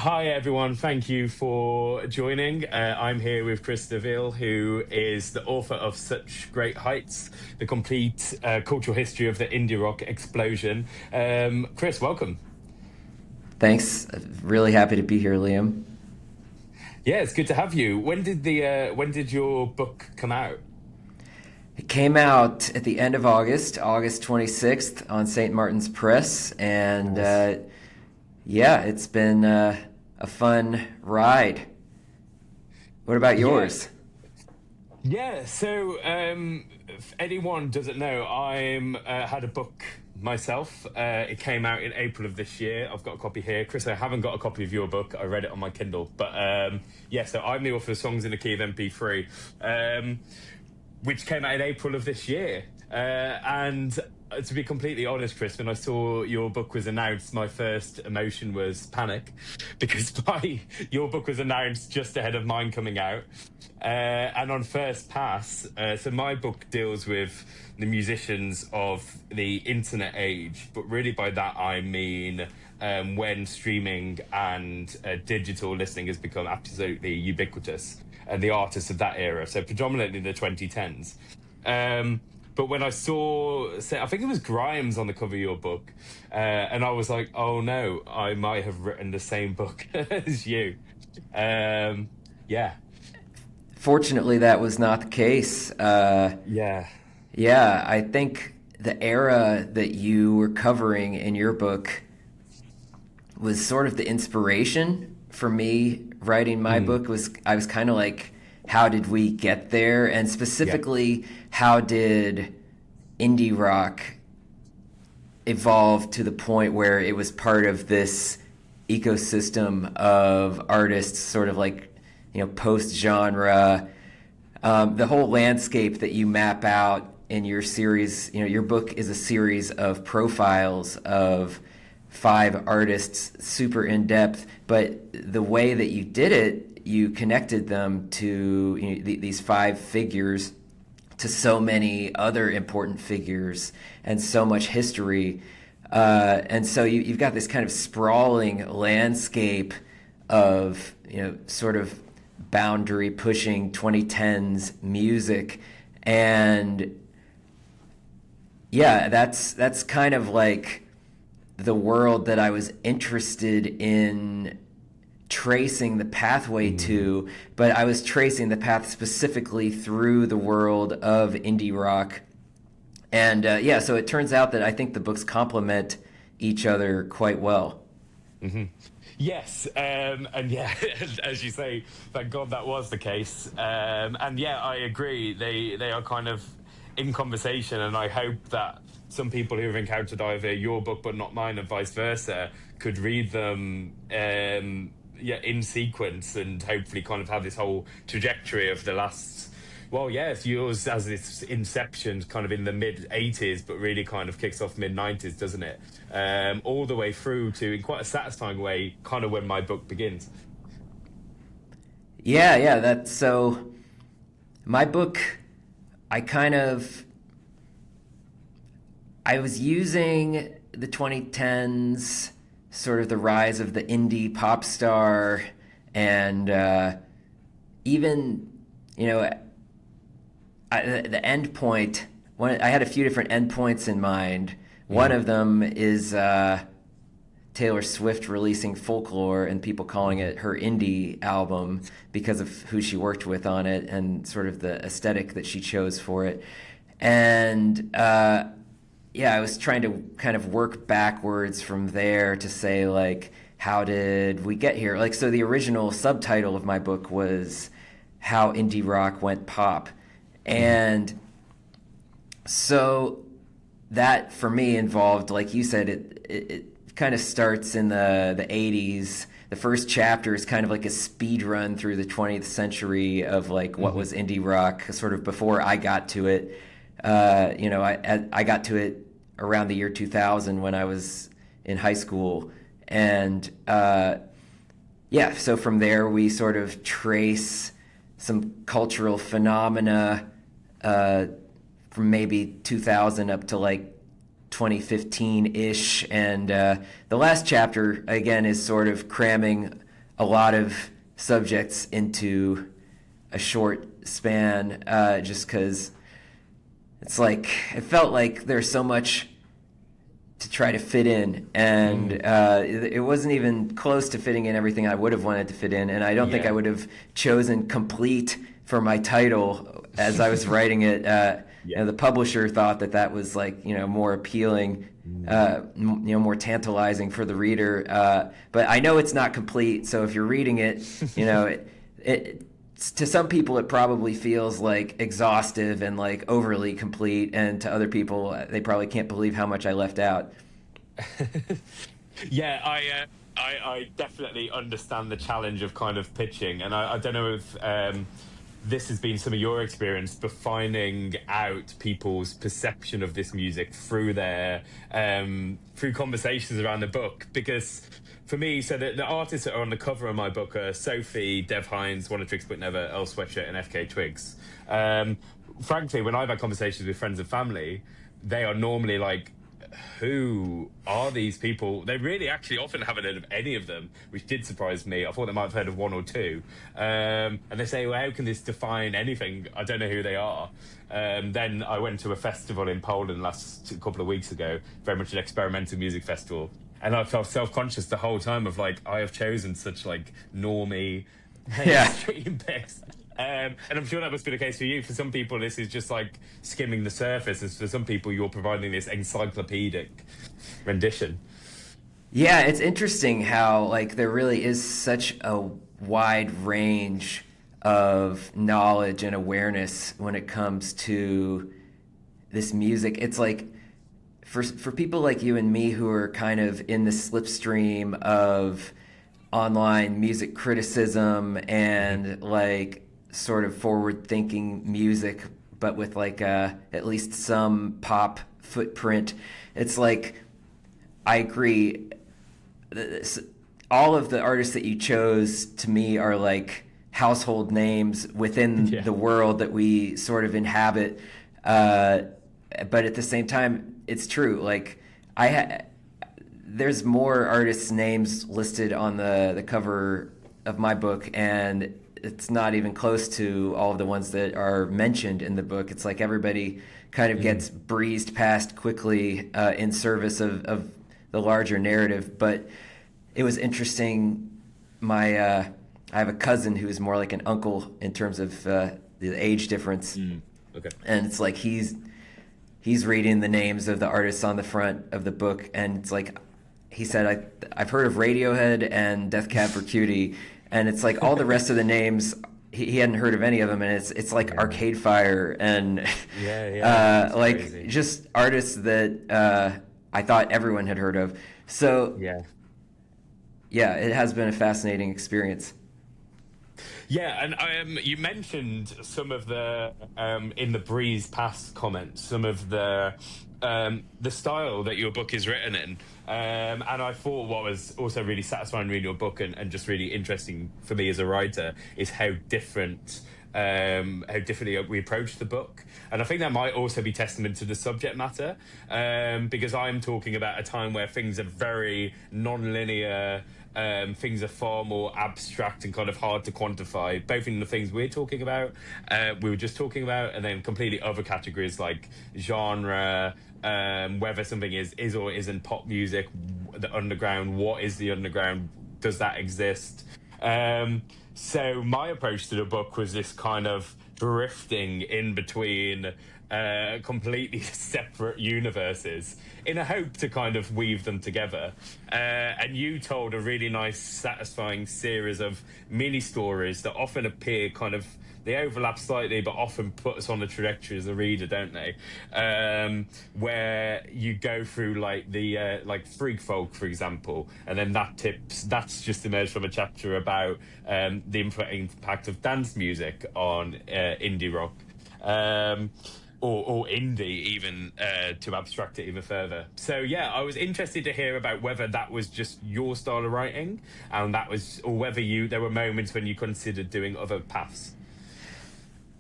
Hi, everyone. Thank you for joining. I'm here with Chris DeVille, who is the author of Such Great Heights, the complete cultural history of the indie rock explosion. Chris, welcome. Thanks. Really happy to be here, Liam. Yeah, it's good to have you. When did your book come out? It came out at the end of August, August 26th, on St. Martin's Press, and Nice. yeah, it's been a fun ride. What about Yeah, yours? yeah. So, if anyone doesn't know, I'm had a book myself. It came out in April of this year. I've got a copy here, Chris. I haven't got a copy of your book. I read it on my Kindle, but yeah. So I'm the author of Songs in the Key of MP3, which came out in April of this year. And to be completely honest, Chris, when I saw your book was announced, my first emotion was panic because your book was announced just ahead of mine coming out. And on first pass, so my book deals with the musicians of the internet age, but really by that I mean when streaming and digital listening has become absolutely ubiquitous, and the artists of that era, so predominantly the 2010s. But when I saw, say, I think it was Grimes on the cover of your book, and I was like, oh no, I might have written the same book as you. Yeah, Fortunately, that was not the case. yeah. Yeah, I think the era that you were covering in your book was sort of the inspiration for me writing my Mm, book. Was I was kind of like, how did we get there, and yeah. specifically, how did indie rock evolve to the point where it was part of this ecosystem of artists, sort of like, post genre. The whole landscape that you map out in your series, your book is a series of profiles of five artists, super in depth, but the way that you did it, you connected them to, these five figures, to so many other important figures and so much history. And so you've got this kind of sprawling landscape of, sort of boundary pushing 2010s music. And yeah, that's kind of like the world that I was interested in tracing the pathway Mm. to, but I was tracing the path specifically through the world of indie rock. And yeah, so it turns out that I think the books complement each other quite well. Hmm. Yes, and yeah, as you say, thank God that was the case. And yeah, I agree. They are kind of in conversation, and I hope that some people who have encountered either your book but not mine, and vice versa, could read them. Yeah, in sequence, and hopefully kind of have this whole trajectory of the last. Well, yes, yours as this inception kind of in the mid 80s, but really kind of kicks off mid 90s, doesn't it? All the way through to, in quite a satisfying way, kind of when my book begins. Yeah, yeah, that's so. My book, I kind of I was using the 2010s, sort of the rise of the indie pop star, and even, you know, the end point. I had a few different end points in mind. One Mm, of them is Taylor Swift releasing Folklore and people calling mhm, it her indie album because of who she worked with on it and sort of the aesthetic that she chose for it. And yeah, I was trying to kind of work backwards from there to say, like, how did we get here? Like, so the original subtitle of my book was How Indie Rock Went Pop. mhm, And so that for me involved, like you said, it kind of starts in the 80s. The first chapter is kind of like a speed run through the 20th century of like what mhm, was indie rock, sort of before I got to it. I got to it around the year 2000 when I was in high school, and yeah, so from there we sort of trace some cultural phenomena uh, from maybe 2000 up to like 2015-ish, and the last chapter again is sort of cramming a lot of subjects into a short span, just because it's like it felt like there's so much to try to fit in, and it wasn't even close to fitting in everything I would have wanted to fit in, and I don't think I would have chosen complete for my title as I was writing it. You know, the publisher thought that was like, you know, more appealing, you know, more tantalizing for the reader. But I know it's not complete, so if you're reading it, you know, it to some people it probably feels like exhaustive and like overly complete, and to other people they probably can't believe how much I left out. Yeah, I definitely understand the challenge of kind of pitching, and I don't know if this has been some of your experience, but finding out people's perception of this music through their through conversations around the book. Because for me, so the artists that are on the cover of my book are Sophie, Dev Hines, Wanna Tricks But Never, Earl Sweatshirt, and FK Twigs. Frankly, when I've had conversations with friends and family, they are normally like, who are these people? They really actually often haven't heard of any of them, which did surprise me. I thought they might have heard of one or two. And they say, well, how can this define anything? I don't know who they are. Then I went to a festival in Poland a couple of weeks ago, very much an experimental music festival. And I felt self-conscious the whole time of like, I have chosen such like normie mainstream picks. And I'm sure that must be the case for you. For some people, this is just like skimming the surface. As for some people, you're providing this encyclopedic rendition. Yeah, it's interesting how like there really is such a wide range of knowledge and awareness when it comes to this music. It's like for people like you and me who are kind of in the slipstream of online music criticism and like sort of forward-thinking music, but with like at least some pop footprint. It's like, I agree. All of the artists that you chose to me are like household names within the world that we sort of inhabit. But at the same time, it's true. Like there's more artists' names listed on the cover of my book, and it's not even close to all of the ones that are mentioned in the book. It's like everybody kind of gets breezed past quickly in service of the larger narrative. But it was interesting. I have a cousin who's more like an uncle in terms of the age difference. Okay. And it's like he's reading the names of the artists on the front of the book, and it's like he said, I've heard of Radiohead and Death Cab for Cutie. And it's like all the rest of the names, he hadn't heard of any of them, and it's like Arcade Fire and like crazy. Just artists that I thought everyone had heard of. So yeah, it has been a fascinating experience. Yeah, and you mentioned some of the in the breeze past comments, some of the style that your book is written in. And I thought what was also really satisfying reading your book and just really interesting for me as a writer is how differently we approach the book. And I think that might also be testament to the subject matter, because I'm talking about a time where things are very non-linear. Things are far more abstract and kind of hard to quantify, both in the things we were just talking about, and then completely other categories like genre, whether something is or isn't pop music, the underground, what is the underground, does that exist? So my approach to the book was this kind of drifting in between completely separate universes in a hope to kind of weave them together. And you told a really nice, satisfying series of mini stories that often appear kind of, they overlap slightly, but often put us on the trajectory as a reader, don't they? Where you go through like the like Freak Folk, for example, and then that's just emerged from a chapter about the impact of dance music on indie rock. Or indie, even to abstract it even further. So yeah, I was interested to hear about whether that was just your style of writing, and or whether there were moments when you considered doing other paths.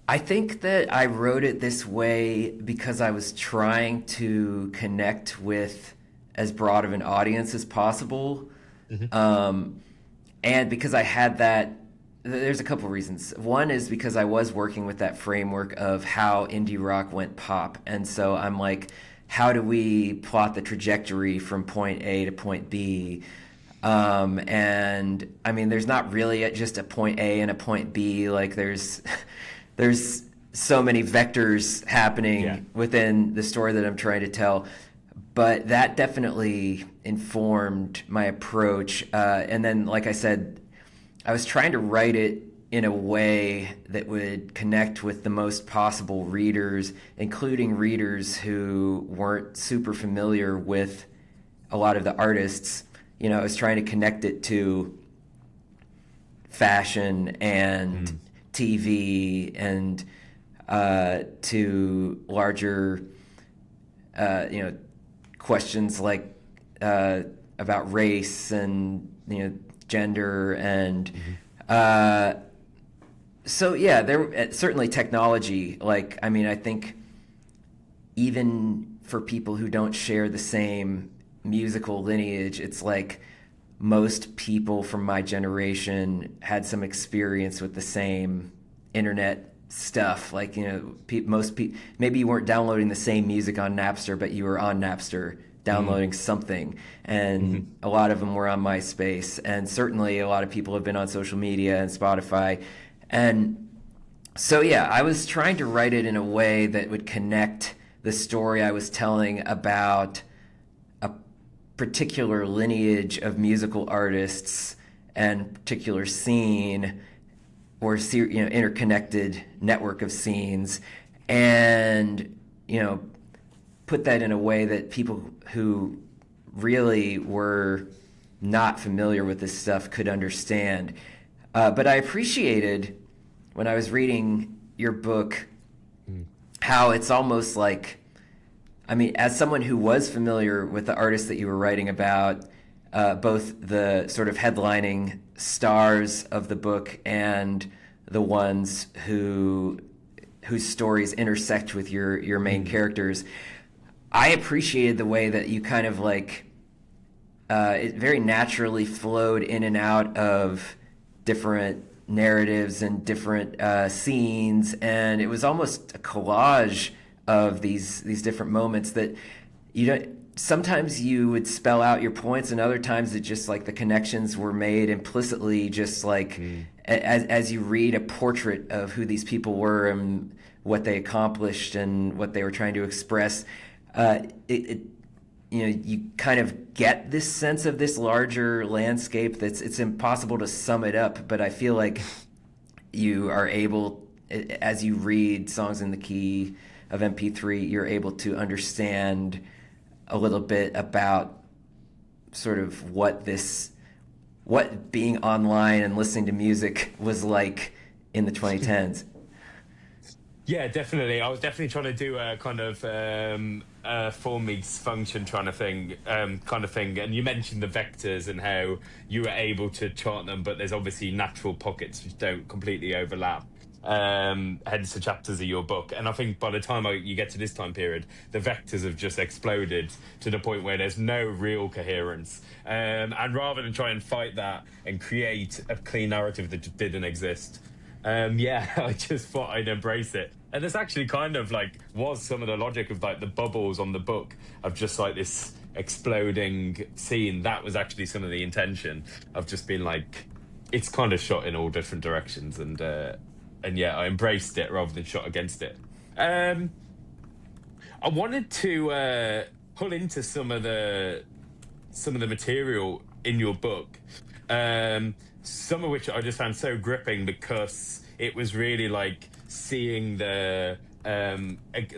I think that I wrote it this way because I was trying to connect with as broad of an audience as possible. And because I had that, there's a couple reasons. One is because I was working with that framework of how indie rock went pop. And so I'm like, how do we plot the trajectory from point A to point B? And I mean, there's not really just a point A and a point B. Like there's so many vectors happening within the story that I'm trying to tell. But that definitely informed my approach. And then, like I said, I was trying to write it in a way that would connect with the most possible readers, including readers who weren't super familiar with a lot of the artists. You know, I was trying to connect it to fashion and TV and to larger, questions like about race and gender and there certainly technology. Like, I mean, I think even for people who don't share the same musical lineage, it's like most people from my generation had some experience with the same internet stuff. Like, maybe you weren't downloading the same music on Napster, but you were on Napster downloading something. And a lot of them were on MySpace. And certainly a lot of people have been on social media and Spotify. And so, I was trying to write it in a way that would connect the story I was telling about a particular lineage of musical artists and particular scene or interconnected network of scenes, and put that in a way that people who really were not familiar with this stuff could understand. But I appreciated when I was reading your book how it's almost like, I mean, as someone who was familiar with the artists that you were writing about, both the sort of headlining stars of the book and the ones whose stories intersect with your main characters, I appreciated the way that you kind of like it very naturally flowed in and out of different narratives and different scenes, and it was almost a collage of these different moments that sometimes you would spell out your points, and other times it just like the connections were made implicitly, just like as you read a portrait of who these people were and what they accomplished and what they were trying to express. You kind of get this sense of this larger landscape it's impossible to sum it up, but I feel like you are able, as you read Songs in the Key of MP3, you're able to understand a little bit about sort of what being online and listening to music was like in the 2010s. Yeah, definitely. I was definitely trying to do a kind of form meets function kind of thing. And you mentioned the vectors and how you were able to chart them, but there's obviously natural pockets which don't completely overlap. Hence the chapters of your book. And I think by the time you get to this time period, the vectors have just exploded to the point where there's no real coherence. And rather than try and fight that and create a clean narrative that didn't exist, I just thought I'd embrace it. And it's actually kind of like was some of the logic of like the bubbles on the book of just like this exploding scene. That was actually some of the intention of just being like, it's kind of shot in all different directions. And I embraced it rather than shot against it. I wanted to pull into some of the material in your book. Some of which I just found so gripping because it was really like seeing the,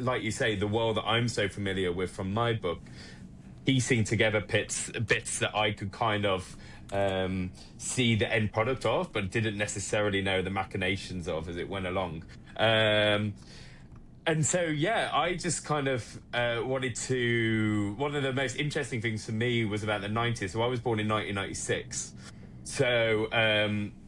like you say, the world that I'm so familiar with from my book, piecing together bits that I could kind of see the end product of, but didn't necessarily know the machinations of as it went along. And so, I just kind of wanted to... One of the most interesting things for me was about the 90s. So I was born in 1996. So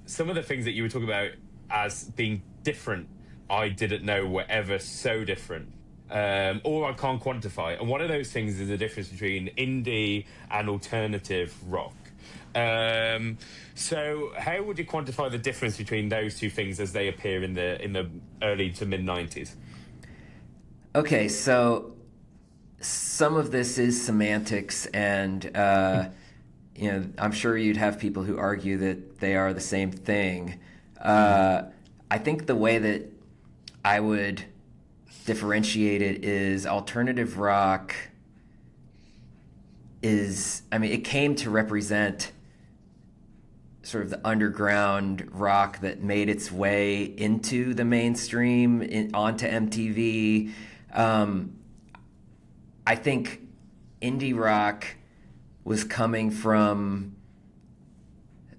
some of the things that you were talking about as being different, I didn't know were ever so different, or I can't quantify. And one of those things is the difference between indie and alternative rock. So how would you quantify the difference between those two things as they appear in the early to mid 90s? Okay, so some of this is semantics, and I'm sure you'd have people who argue that they are the same thing. I think the way that I would differentiate it is alternative rock it came to represent sort of the underground rock that made its way into the mainstream, onto MTV. I think indie rock was coming from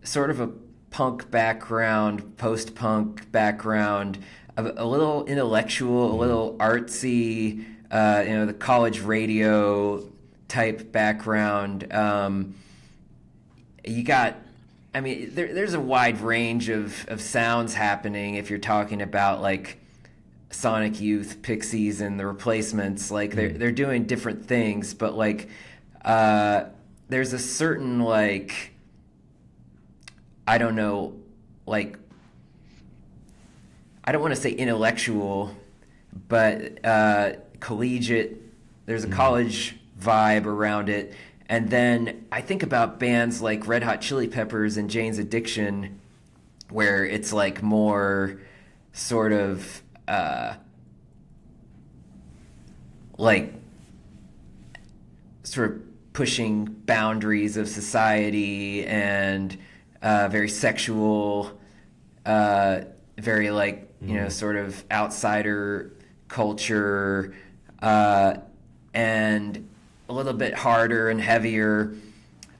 sort of a punk background, post-punk background, a little intellectual, a little artsy, the college radio type background. There's a wide range of sounds happening if you're talking about like Sonic Youth, Pixies, and the Replacements. Like they're doing different things, but like there's a certain like, I don't know, like, I don't want to say intellectual, but collegiate. There's a college vibe around it. And then I think about bands like Red Hot Chili Peppers and Jane's Addiction, where it's like more sort of like sort of pushing boundaries of society and very sexual, very like, sort of outsider culture, and a little bit harder and heavier.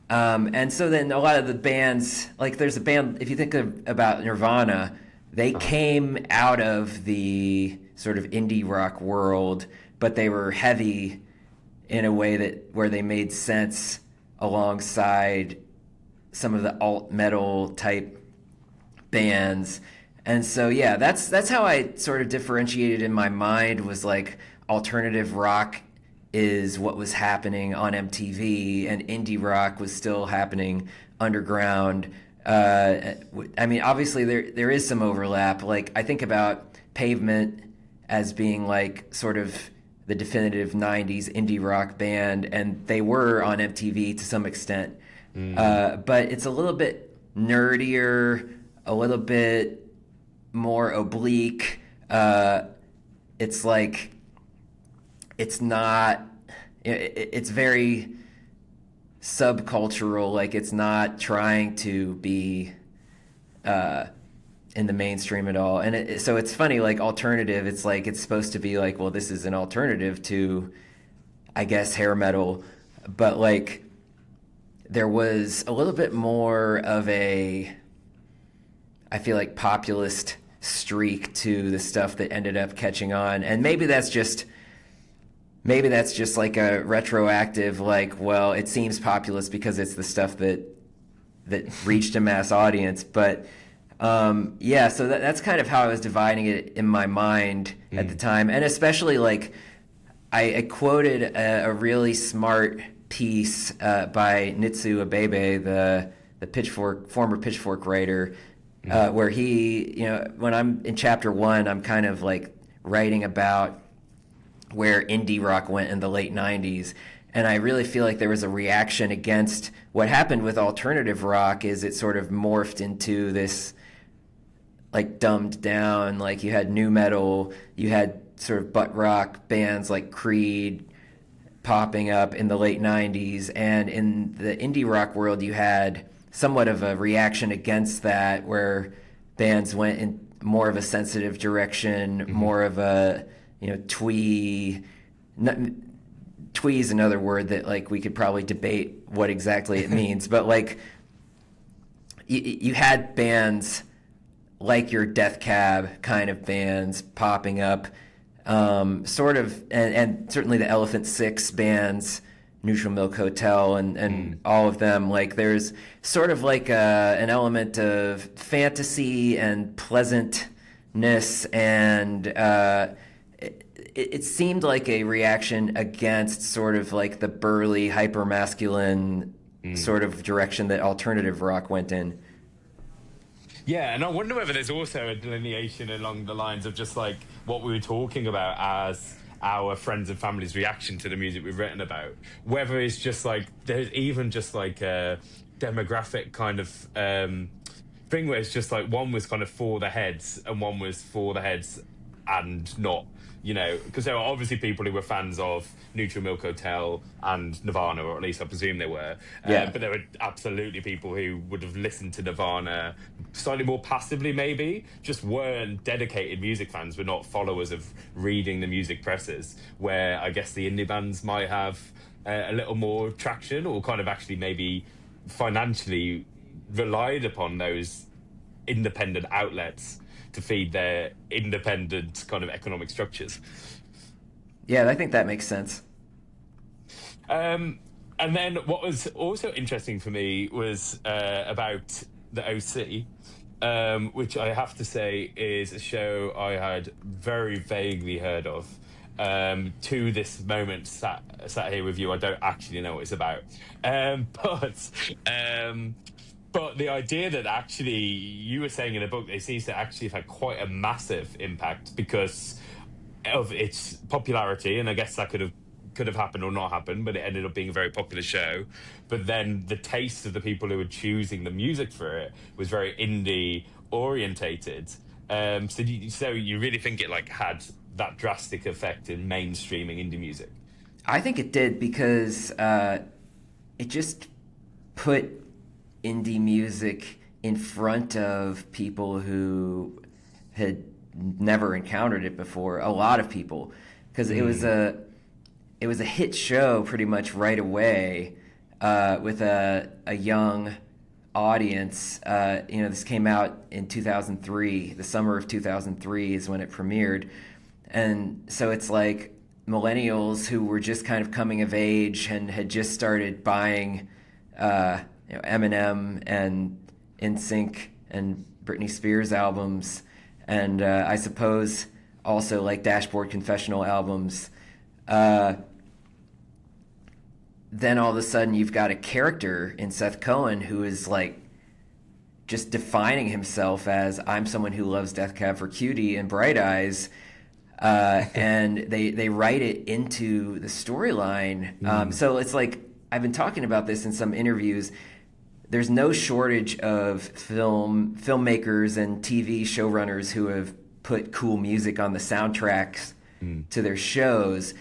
And so then a lot of the bands, like there's a band, if you think about Nirvana, they came out of the sort of indie rock world, but they were heavy in a way where they made sense alongside some of the alt metal type bands. And so, yeah, that's how I sort of differentiated in my mind, was like alternative rock is what was happening on MTV, and indie rock was still happening underground. Obviously there is some overlap. Like I think about Pavement as being like sort of the definitive 90s indie rock band, and they were on MTV to some extent. But it's a little bit nerdier, a little bit more oblique. It's like, it's not, it's very subcultural, like it's not trying to be in the mainstream at all. And so it's funny, like alternative, it's like it's supposed to be like, well, this is an alternative to, I guess, hair metal, but like there was a little bit more of a, I feel like, populist streak to the stuff that ended up catching on. And maybe that's just like a retroactive, like, well, it seems populist because it's the stuff that reached a mass audience. But so that's kind of how I was dividing it in my mind at the time. And especially like I quoted a really smart piece by Nitsu Abebe, the former Pitchfork writer, where he, when I'm in chapter 1, I'm kind of like writing about where indie rock went in the late 90s. And I really feel like there was a reaction against what happened with alternative rock. Is it sort of morphed into this like dumbed down, like you had nu metal, you had sort of butt rock bands like Creed popping up in the late 90s. And in the indie rock world, you had somewhat of a reaction against that, where bands went in more of a sensitive direction, more of a, twee is another word that like we could probably debate what exactly it means, but like you had bands like your Death Cab kind of bands popping up, sort of, and certainly the Elephant Six bands, Neutral Milk Hotel, and all of them. Like there's sort of like an element of fantasy and pleasantness, and it seemed like a reaction against sort of like the burly, hyper-masculine sort of direction that alternative rock went in. Yeah, and I wonder whether there's also a delineation along the lines of just like what we were talking about as our friends and family's reaction to the music we've written about. Whether it's just like there's even just like a demographic kind of thing where it's just like one was kind of for the heads and one was for the heads and not, you know, because there are obviously people who were fans of Neutral Milk Hotel and Nirvana, or at least I presume they were. Yeah. But there were absolutely people who would have listened to Nirvana slightly more passively, maybe, just weren't dedicated music fans, were not followers of reading the music presses, where I guess the indie bands might have a little more traction or kind of actually maybe financially relied upon those independent outlets to feed their independent kind of economic structures. Yeah, I think that makes sense. And then what was also interesting for me was about the OC, which I have to say is a show I had very vaguely heard of. To this moment, sat here with you, I don't actually know what it's about. But the idea that actually you were saying in a book, it seems to actually have had quite a massive impact because of its popularity, and I guess that could have happened or not happened, but it ended up being a very popular show. But then the taste of the people who were choosing the music for it was very indie orientated. So you really think it like had that drastic effect in mainstreaming indie music? I think it did because it just put indie music in front of people who had never encountered it before. A lot of people, because it was a hit show pretty much right away with a young audience. This came out in 2003. The summer of 2003 is when it premiered, and so it's like millennials who were just kind of coming of age and had just started buying Eminem and Insync and Britney Spears albums, and I suppose also like Dashboard Confessional albums. Then all of a sudden you've got a character in Seth Cohen who is like just defining himself as, I'm someone who loves Death Cab for Cutie and Bright Eyes. And they write it into the storyline. So it's like, I've been talking about this in some interviews. There's no shortage of filmmakers and TV showrunners who have put cool music on the soundtracks to their shows.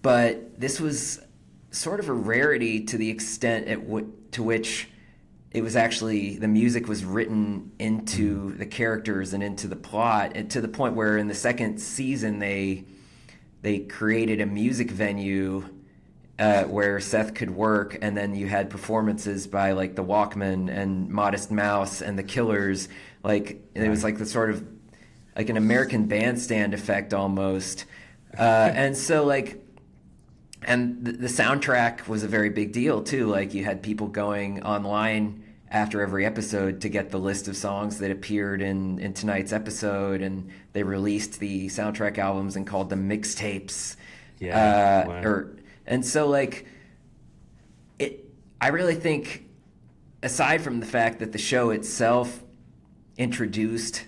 But this was sort of a rarity to the extent to which it was actually, the music was written into the characters and into the plot, and to the point where in the second season they created a music venue where Seth could work, and then you had performances by like the Walkmen and Modest Mouse and the Killers. Like it was like the sort of like an American Bandstand effect almost. And so like, and the soundtrack was a very big deal too. Like you had people going online after every episode to get the list of songs that appeared in tonight's episode, and they released the soundtrack albums and called them mixtapes. And so like I really think, aside from the fact that the show itself introduced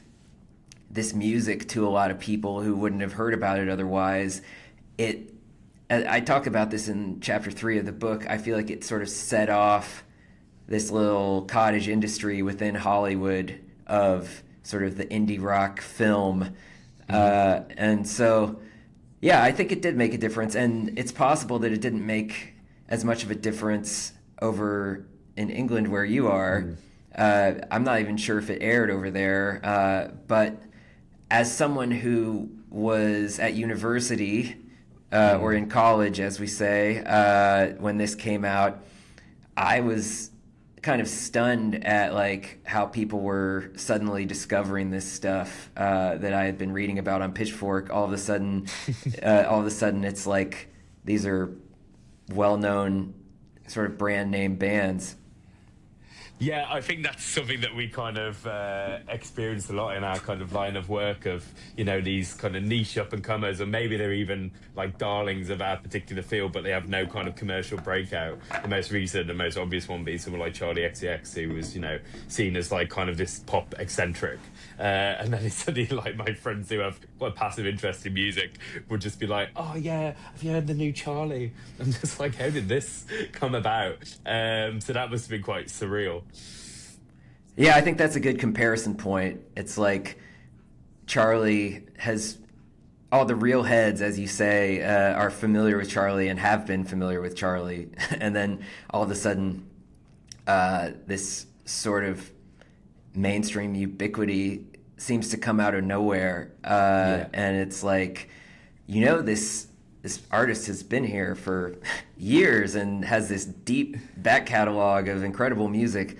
this music to a lot of people who wouldn't have heard about it otherwise, I talk about this in chapter 3 of the book. I feel like it sort of set off this little cottage industry within Hollywood of sort of the indie rock film. And so, yeah, I think it did make a difference. And it's possible that it didn't make as much of a difference over in England where you are. I'm not even sure if it aired over there. But as someone who was at university, or in college, as we say, when this came out, I was kind of stunned at like how people were suddenly discovering this stuff that I had been reading about on Pitchfork. All of a sudden, it's like these are well-known sort of brand name bands. Yeah, I think that's something that we kind of experience a lot in our kind of line of work of, these kind of niche up and comers, or maybe they're even like darlings of our particular field, but they have no kind of commercial breakout. The most recent and most obvious one being someone like Charlie XCX, who was, seen as like kind of this pop eccentric. And then it's suddenly like my friends who have quite a passive interest in music would just be like, oh yeah, have you heard the new Charlie? I'm just like, how did this come about? So that must have been quite surreal. Yeah, I think that's a good comparison point. It's like Charlie has all the real heads, as you say, are familiar with Charlie and have been familiar with Charlie. And then all of a sudden, this sort of mainstream ubiquity seems to come out of nowhere. And it's like, this artist has been here for years and has this deep back catalog of incredible music.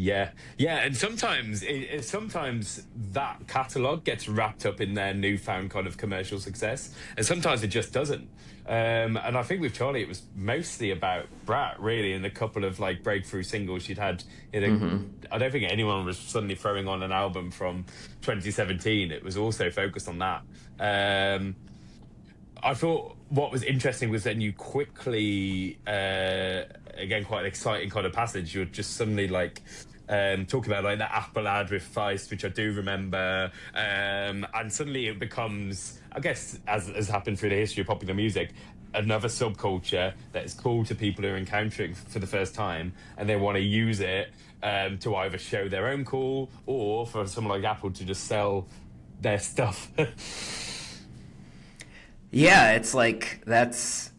Yeah, and sometimes sometimes that catalog gets wrapped up in their newfound kind of commercial success, and sometimes it just doesn't. And I think with Charlie, it was mostly about Brat, really, and a couple of like breakthrough singles she'd had. I don't think anyone was suddenly throwing on an album from 2017. It was also focused on that. I thought what was interesting was then you quickly, again, quite an exciting kind of passage. You're just suddenly like talking about like the Apple ad with Feist, which I do remember, and suddenly it becomes, I guess, as has happened through the history of popular music, another subculture that is cool to people who are encountering for the first time, and they want to use it to either show their own cool or for someone like Apple to just sell their stuff. Yeah, it's like that's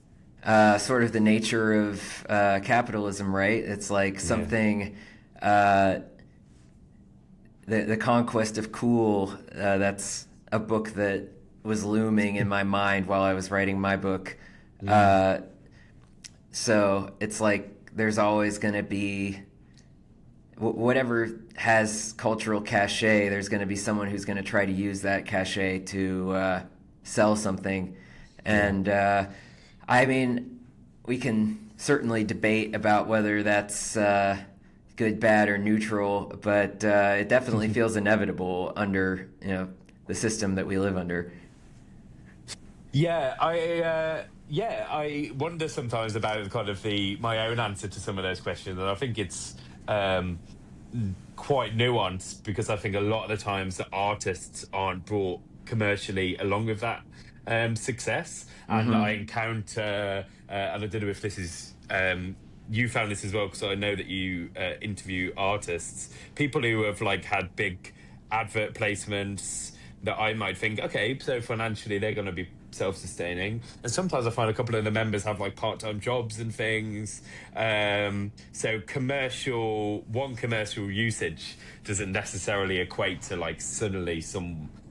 sort of the nature of capitalism, right? It's like something, the conquest of cool. That's a book that was looming in my mind while I was writing my book. So it's like there's always going to be whatever has cultural cachet. There's going to be someone who's going to try to use that cachet to sell something. And I mean, we can certainly debate about whether that's good, bad, or neutral, but it definitely feels inevitable under the system that we live under. Yeah, I wonder sometimes about kind of my own answer to some of those questions, and I think it's quite nuanced, because I think a lot of the times the artists aren't brought commercially along with that success. And I encounter, and I don't know if this is, you found this as well, because I know that you interview artists, people who have like had big advert placements that I might think, okay, so financially they're going to be self-sustaining. And sometimes I find a couple of the members have like part-time jobs and things. So commercial usage doesn't necessarily equate to like suddenly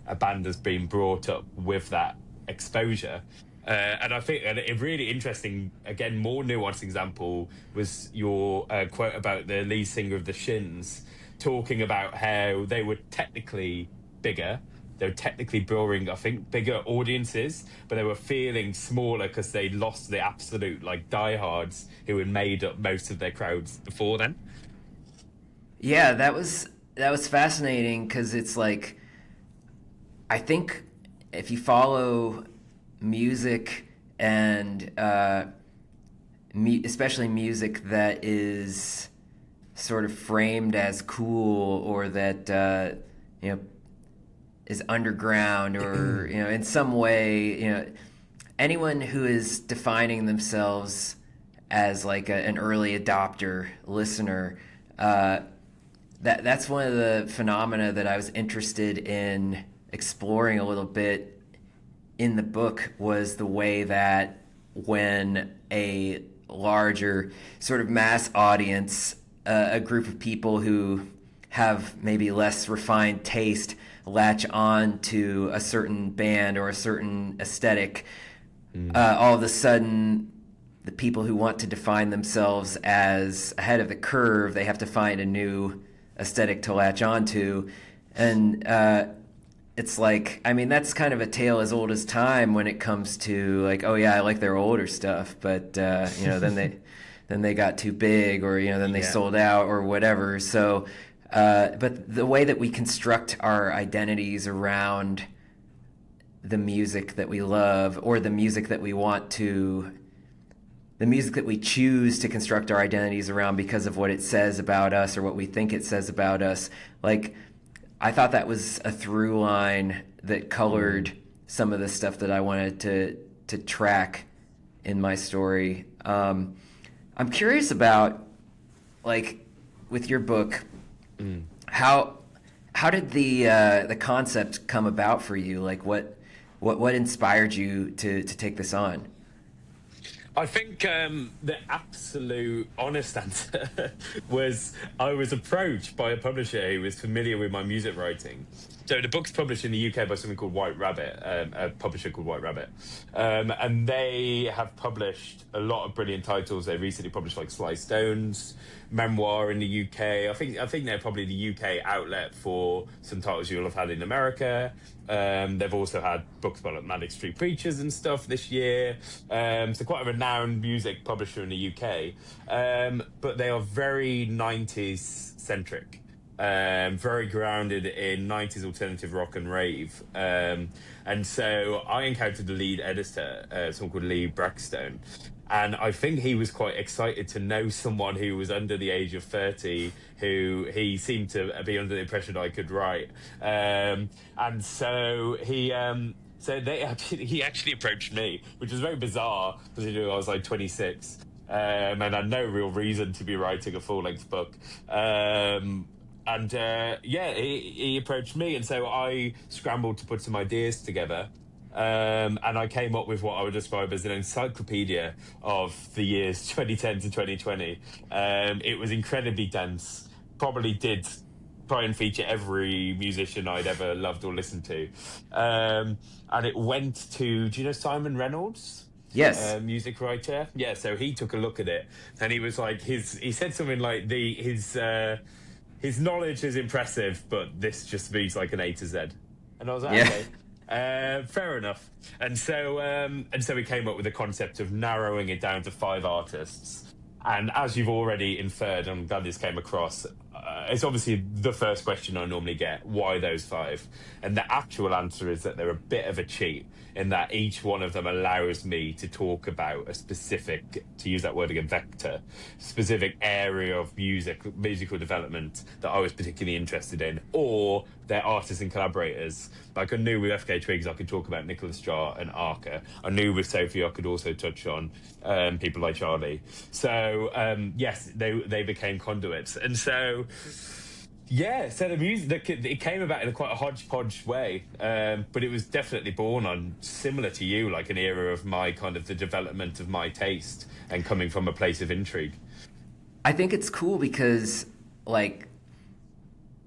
a band has been brought up with that exposure. And I think a really interesting, again, more nuanced example was your quote about the lead singer of the Shins, talking about how they were technically bigger. They were technically drawing, I think, bigger audiences, but they were feeling smaller because they lost the absolute like diehards who had made up most of their crowds before then. Yeah, that was fascinating, because it's like, I think if you follow music and especially music that is sort of framed as cool, or that is underground, or in some way, anyone who is defining themselves as like an early adopter listener, that's one of the phenomena that I was interested in exploring a little bit in the book, was the way that when a larger sort of mass audience, a group of people who have maybe less refined taste, latch on to a certain band or a certain aesthetic, all of a sudden the people who want to define themselves as ahead of the curve, they have to find a new aesthetic to latch on to. And it's like, I mean, that's kind of a tale as old as time when it comes to like, oh yeah, I like their older stuff, but then then they got too big, or then they Yeah. sold out or whatever. So, but the way that we construct our identities around the music that we love, or the music that we choose to construct our identities around because of what it says about us or what we think it says about us. Like, I thought that was a through line that colored some of the stuff that I wanted to track in my story. I'm curious about, like, with your book, how did the concept come about for you? Like, what inspired you to take this on? I think the absolute honest answer was I was approached by a publisher who was familiar with my music writing. So the book's published in the UK by something called White Rabbit, a publisher called White Rabbit. And they have published a lot of brilliant titles. They recently published like Sly Stone's memoir in the UK. I think they're probably the UK outlet for some titles you'll have had in America. They've also had books about like Manic Street Preachers and stuff this year. So quite a renowned music publisher in the UK. But they are very 90s centric. Very grounded in 90s alternative rock and rave. And so I encountered the lead editor, someone called Lee Brackstone. And I think he was quite excited to know someone who was under the age of 30, who he seemed to be under the impression I could write. And so he actually approached me, which was very bizarre because I was like 26 and had no real reason to be writing a full-length book. He approached me, and so I scrambled to put some ideas together. And I came up with what I would describe as an encyclopedia of the years 2010 to 2020. It was incredibly dense, probably did try and feature every musician I'd ever loved or listened to. And it went to, do you know Simon Reynolds? Yes. Music writer. Yeah, so he took a look at it, and he was like, he said something like his knowledge is impressive, but this just reads like an A to Z. And I was like, Yeah. okay. Fair enough. And so we came up with the concept of narrowing it down to 5 artists. And as you've already inferred, I'm glad this came across, it's obviously the first question I normally get: why those 5? And the actual answer is that they're a bit of a cheat, in that each one of them allows me to talk about a specific, to use that word again, vector, specific area of musical development that I was particularly interested in, or they're artists and collaborators. Like, I knew with FK Twigs I could talk about Nicholas Jar and Arca. I knew with Sophie I could also touch on people like Charlie. So yes, they became conduits. And so yeah, so the music, it came about in quite a hodgepodge way, but it was definitely born on, similar to you, like an era of my kind of the development of my taste and coming from a place of intrigue. I think it's cool because, like,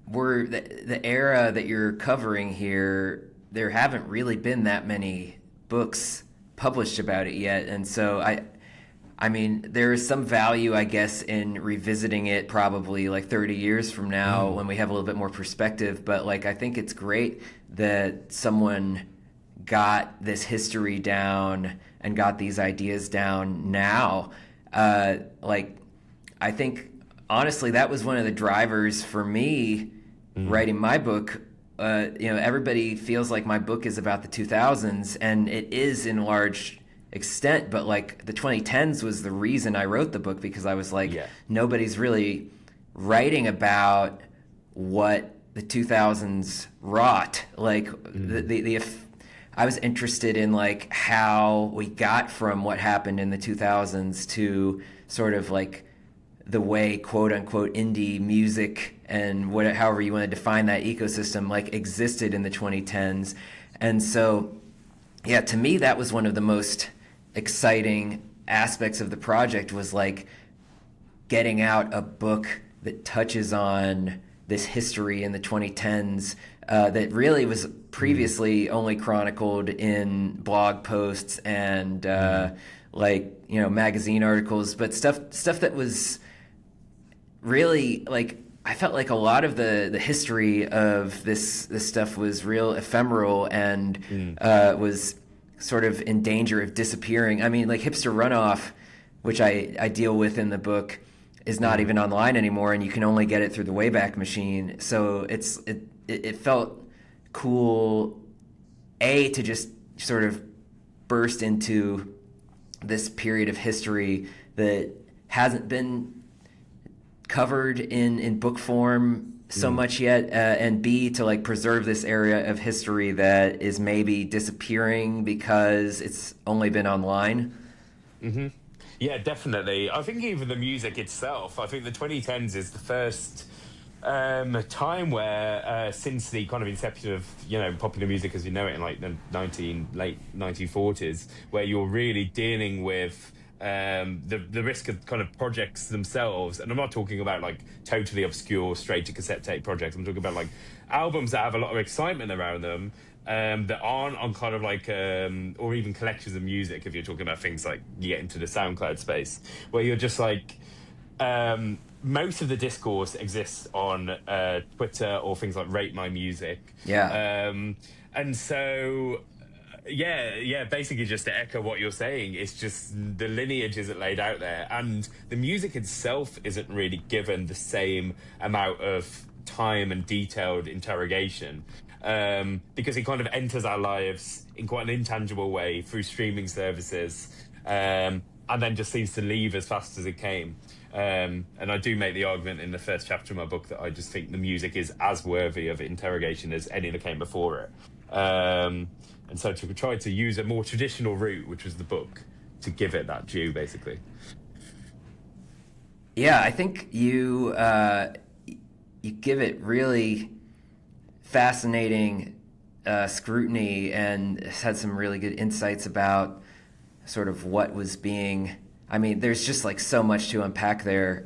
we're the era that you're covering here, there haven't really been that many books published about it yet, and so I mean, there is some value, I guess, in revisiting it probably like 30 years from now when we have a little bit more perspective. But, like, I think it's great that someone got this history down and got these ideas down now. Like, I think, honestly, that was one of the drivers for me writing my book. Everybody feels like my book is about the 2000s, and it is in large extent, but like the 2010s was the reason I wrote the book, because I was like, nobody's really writing about what the 2000s wrought. Like I was interested in like how we got from what happened in the 2000s to sort of like the way quote unquote indie music and however you want to define that ecosystem like existed in the 2010s. And so yeah, to me that was one of the most exciting aspects of the project, was like getting out a book that touches on this history in the 2010s that really was previously only chronicled in blog posts and magazine articles, but stuff that was really like, I felt like a lot of the history of this stuff was real ephemeral and was sort of in danger of disappearing. I mean, like Hipster Runoff which I deal with in the book, is not even online anymore, and you can only get it through the Wayback Machine. So it felt cool, to just sort of burst into this period of history that hasn't been covered in book form so much yet, and B, to like preserve this area of history that is maybe disappearing because it's only been online. Mm-hmm. Yeah, definitely. I think even the music itself, I think the 2010s is the first time where, since the kind of inception of, popular music as you know it in like the late 1940s, where you're really dealing with the risk of kind of projects themselves. And I'm not talking about like totally obscure straight to cassette tape projects. I'm talking about like albums that have a lot of excitement around them, that aren't on kind of like or even collections of music, if you're talking about things like you get into the SoundCloud space, where you're just like most of the discourse exists on Twitter or things like Rate My Music. And so basically just to echo what you're saying, it's just the lineage isn't laid out there, and the music itself isn't really given the same amount of time and detailed interrogation, because it kind of enters our lives in quite an intangible way through streaming services, and then just seems to leave as fast as it came. And I do make the argument in the first chapter of my book that I just think the music is as worthy of interrogation as any that came before it. And so to try to use a more traditional route, which was the book, to give it that due, basically. Yeah, I think you give it really fascinating scrutiny, and had some really good insights about sort of what was being... I mean, there's just like so much to unpack there,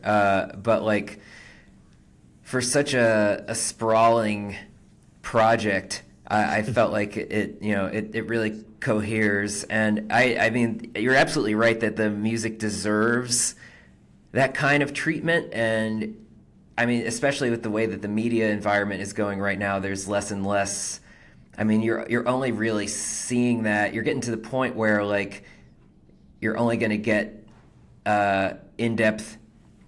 but like for such a sprawling project, I felt like it really coheres. And I mean, you're absolutely right that the music deserves that kind of treatment. And I mean, especially with the way that the media environment is going right now, there's less and less. I mean, you're only really seeing that. You're getting to the point where like you're only going to get in-depth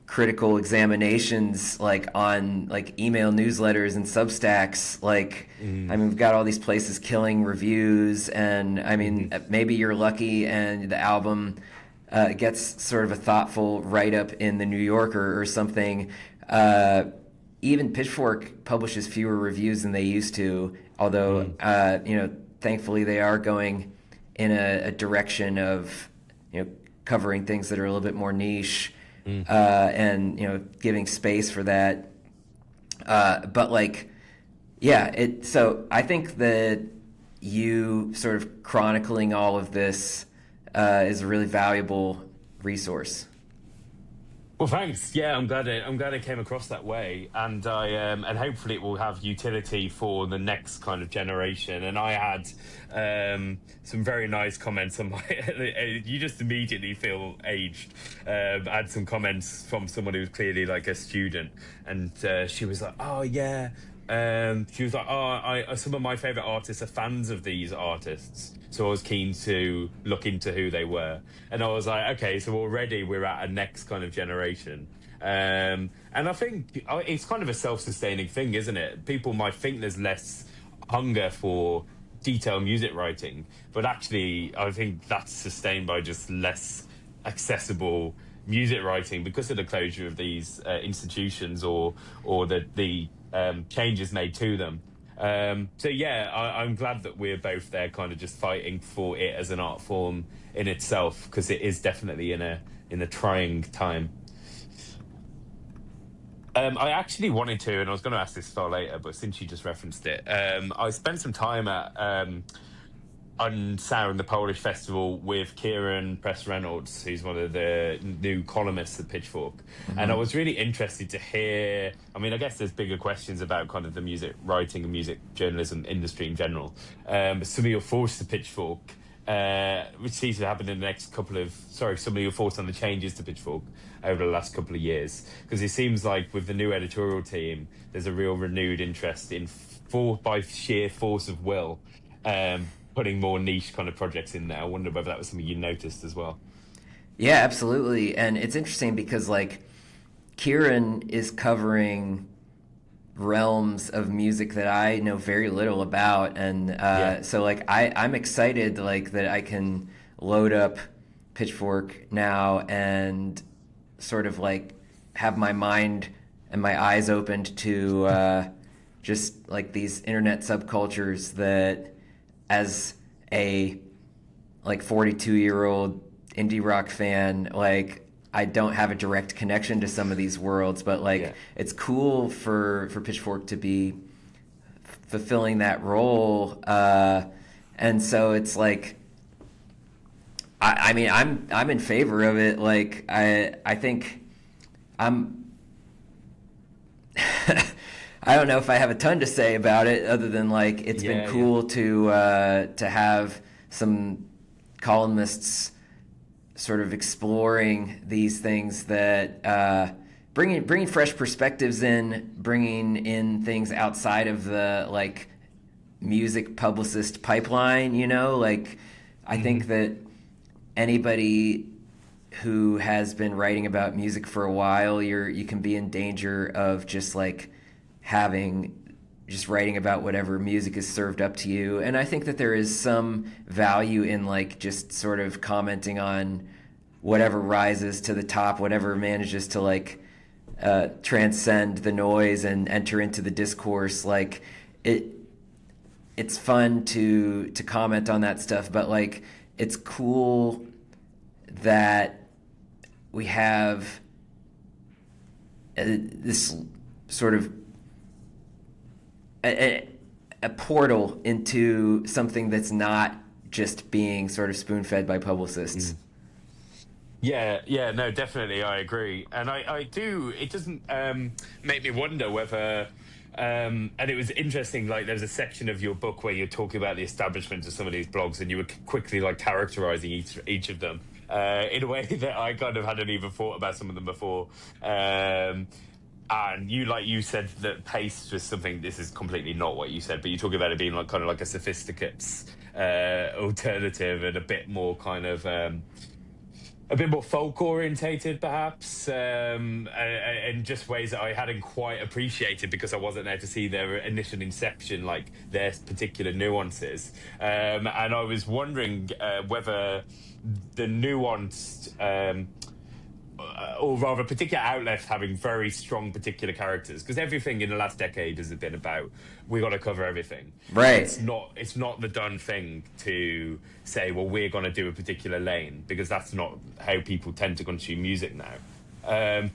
critical examinations like on like email newsletters and Substacks. Like, I mean, we've got all these places killing reviews, and I mean, maybe you're lucky and the album gets sort of a thoughtful write-up in the New Yorker or something. Even Pitchfork publishes fewer reviews than they used to, although thankfully they are going in a direction of covering things that are a little bit more niche, and giving space for that. But like, so I think that you sort of chronicling all of this is a really valuable resource. Well, thanks. Yeah, I'm glad it came across that way, and and hopefully it will have utility for the next kind of generation. And I had some very nice comments on my. You just immediately feel aged. I had some comments from someone who was clearly like a student, and she was like, "Oh yeah." She was like, "Oh, some of my favorite artists are fans of these artists." So I was keen to look into who they were. And I was like, okay, so already we're at a next kind of generation. And I think it's kind of a self-sustaining thing, isn't it? People might think there's less hunger for detailed music writing, but actually I think that's sustained by just less accessible music writing because of the closure of these institutions or the changes made to them. So yeah, I'm glad that we're both there kind of just fighting for it as an art form in itself, because it is definitely in a trying time. I actually wanted to, and I was going to ask this far later, but since you just referenced it, I spent some time at on Sound, the Polish festival, with Kieran Press Reynolds, who's one of the new columnists at Pitchfork. And I was really interested to hear, I mean, I guess there's bigger questions about kind of the music writing and music journalism industry in general. But some of your thoughts to Pitchfork, which seems to happen in the next some of your thoughts on the changes to Pitchfork over the last couple of years. Because it seems like with the new editorial team, there's a real renewed interest in, by sheer force of will, putting more niche kind of projects in there. I wonder whether that was something you noticed as well. Yeah, absolutely. And it's interesting because like Kieran is covering realms of music that I know very little about, and Yeah. so like I'm excited like that I can load up Pitchfork now and sort of like have my mind and my eyes opened to just like these internet subcultures that as a like 42-year-old indie rock fan, like I don't have a direct connection to some of these worlds, but like Yeah. it's cool for Pitchfork to be fulfilling that role, and so it's like I mean I'm in favor of it. Like I think I'm I don't know if I have a ton to say about it other than like it's been Yeah. cool to have some columnists sort of exploring these things that bringing fresh perspectives in, bringing in things outside of the like music publicist pipeline. You know, like I think that anybody who has been writing about music for a while, you can be in danger of just like just writing about whatever music is served up to you. And I think that there is some value in like just sort of commenting on whatever rises to the top, whatever manages to like transcend the noise and enter into the discourse. Like it's fun to comment on that stuff, but like it's cool that we have this sort of a portal into something that's not just being sort of spoon-fed by publicists. Yeah, no, definitely, I agree, and I do. It doesn't make me wonder whether, and it was interesting. Like, there's a section of your book where you're talking about the establishment of some of these blogs, and you were quickly like characterizing each of them in a way that I kind of hadn't even thought about some of them before. And you said that pace was something. This is completely not what you said, but you talk about it being like kind of like a sophisticates alternative and a bit more kind of. A bit more folk orientated, perhaps, and just ways that I hadn't quite appreciated because I wasn't there to see their initial inception, like their particular nuances. And I was wondering whether the nuanced, or rather particular outlets having very strong particular characters, because everything in the last decade has been about we got to cover everything. Right. It's not the done thing to say, well, we're going to do a particular lane, because that's not how people tend to consume music now.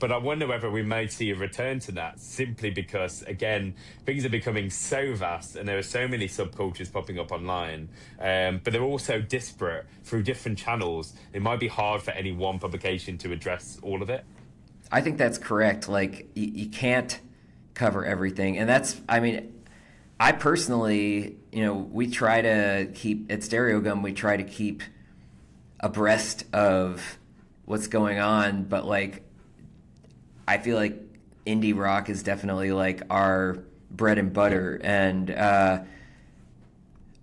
But I wonder whether we may see a return to that, simply because, again, things are becoming so vast and there are so many subcultures popping up online, but they're also disparate through different channels. It might be hard for any one publication to address all of it. I think that's correct. Like, you can't cover everything. And that's, I mean, I personally, we try to keep, at Stereogum, we try to keep abreast of what's going on, but like, I feel like indie rock is definitely like our bread and butter, and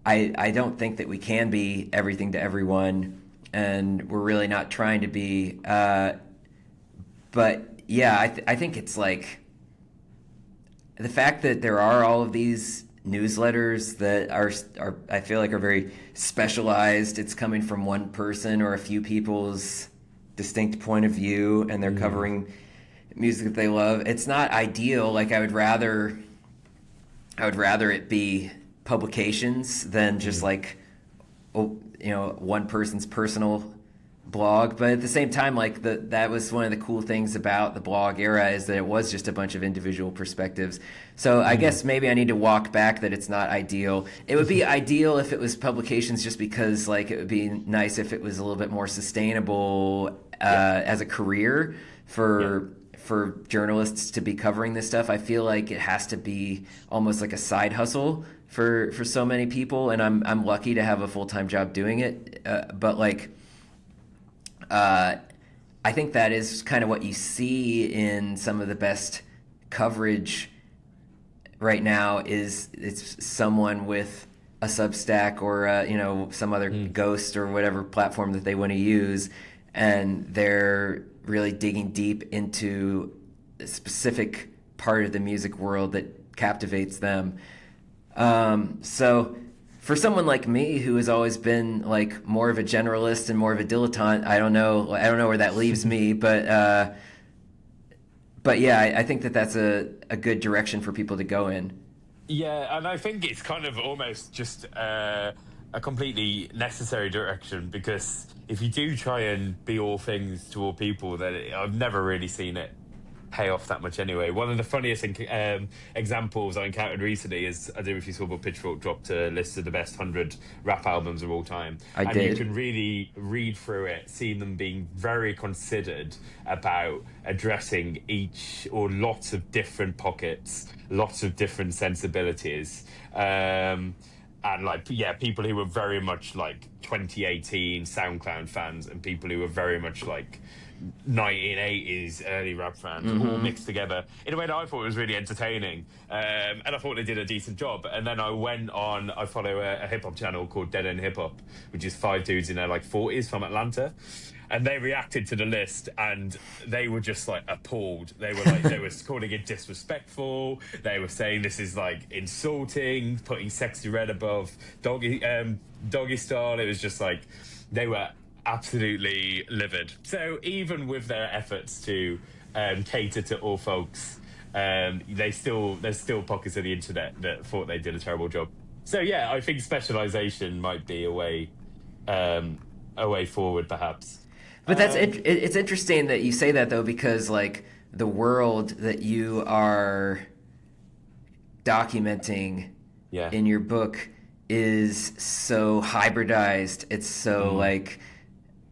I don't think that we can be everything to everyone, and we're really not trying to be. But yeah, I think it's like the fact that there are all of these newsletters that are I feel like are very specialized. It's coming from one person or a few people's distinct point of view, and they're covering music that they love. It's not ideal. Like, I would rather it be publications than just like one person's personal blog. But at the same time, like that was one of the cool things about the blog era, is that it was just a bunch of individual perspectives. So I guess maybe I need to walk back that it's not ideal. It would be ideal if it was publications, just because like it would be nice if it was a little bit more sustainable as a career for journalists to be covering this stuff. I feel like it has to be almost like a side hustle for so many people, and I'm lucky to have a full-time job doing it. But like, I think that is kind of what you see in some of the best coverage right now. Is it's someone with a Substack or some other ghost or whatever platform that they want to use, and they're really digging deep into a specific part of the music world that captivates them. So for someone like me who has always been like more of a generalist and more of a dilettante, I don't know where that leaves me, but yeah, I think that that's a good direction for people to go in. Yeah, and I think it's kind of almost just a completely necessary direction, because if you do try and be all things to all people, then I've never really seen it pay off that much anyway. One of the funniest examples I encountered recently is, I don't know if you saw, but Pitchfork dropped a list of the best 100 rap albums of all time. I did. You can really read through it, see them being very considered about addressing each or lots of different pockets, lots of different sensibilities. And like, yeah, people who were very much like 2018 SoundCloud fans and people who were very much like 1980s early rap fans, all mixed together in a way that I thought was really entertaining, and I thought they did a decent job. And then I follow a hip-hop channel called Dead End Hip Hop, which is 5 dudes in their like 40s from Atlanta, and they reacted to the list and they were just like appalled. They were like, they were calling it disrespectful, they were saying this is like insulting, putting Sexy Red above Doggy Style. It was just like, they were absolutely livid. So even with their efforts to cater to all folks, there's still pockets of the internet that thought they did a terrible job. So yeah, I think specialization might be a way forward, perhaps. But it's interesting that you say that, though, because like the world that you are documenting in your book is so hybridized. It's so like,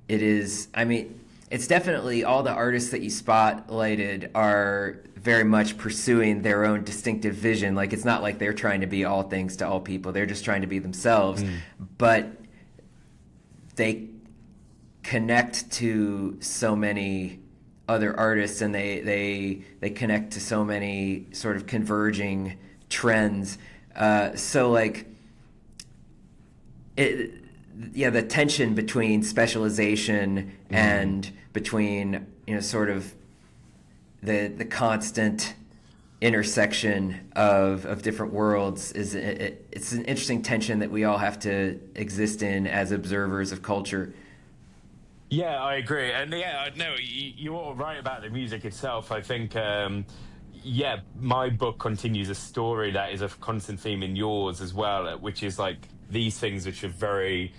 it is, I mean, it's definitely, all the artists that you spotlighted are very much pursuing their own distinctive vision. Like, it's not like they're trying to be all things to all people. They're just trying to be themselves. But they connect to so many other artists, and they connect to so many sort of converging trends. So like, the tension between specialization and between, sort of the constant intersection of different worlds it's an interesting tension that we all have to exist in as observers of culture. Yeah, I agree. And yeah, no, you're all right about the music itself. I think, my book continues a story that is a constant theme in yours as well, which is like these things which are very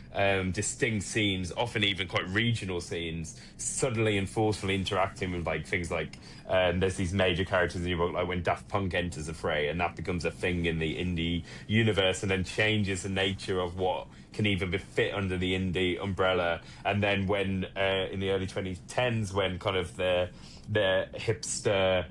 distinct scenes, often even quite regional scenes, suddenly and forcefully interacting with like things like, there's these major characters in your book, like when Daft Punk enters a fray and that becomes a thing in the indie universe and then changes the nature of what can even be fit under the indie umbrella. And then when in the early 2010s, when kind of the hipster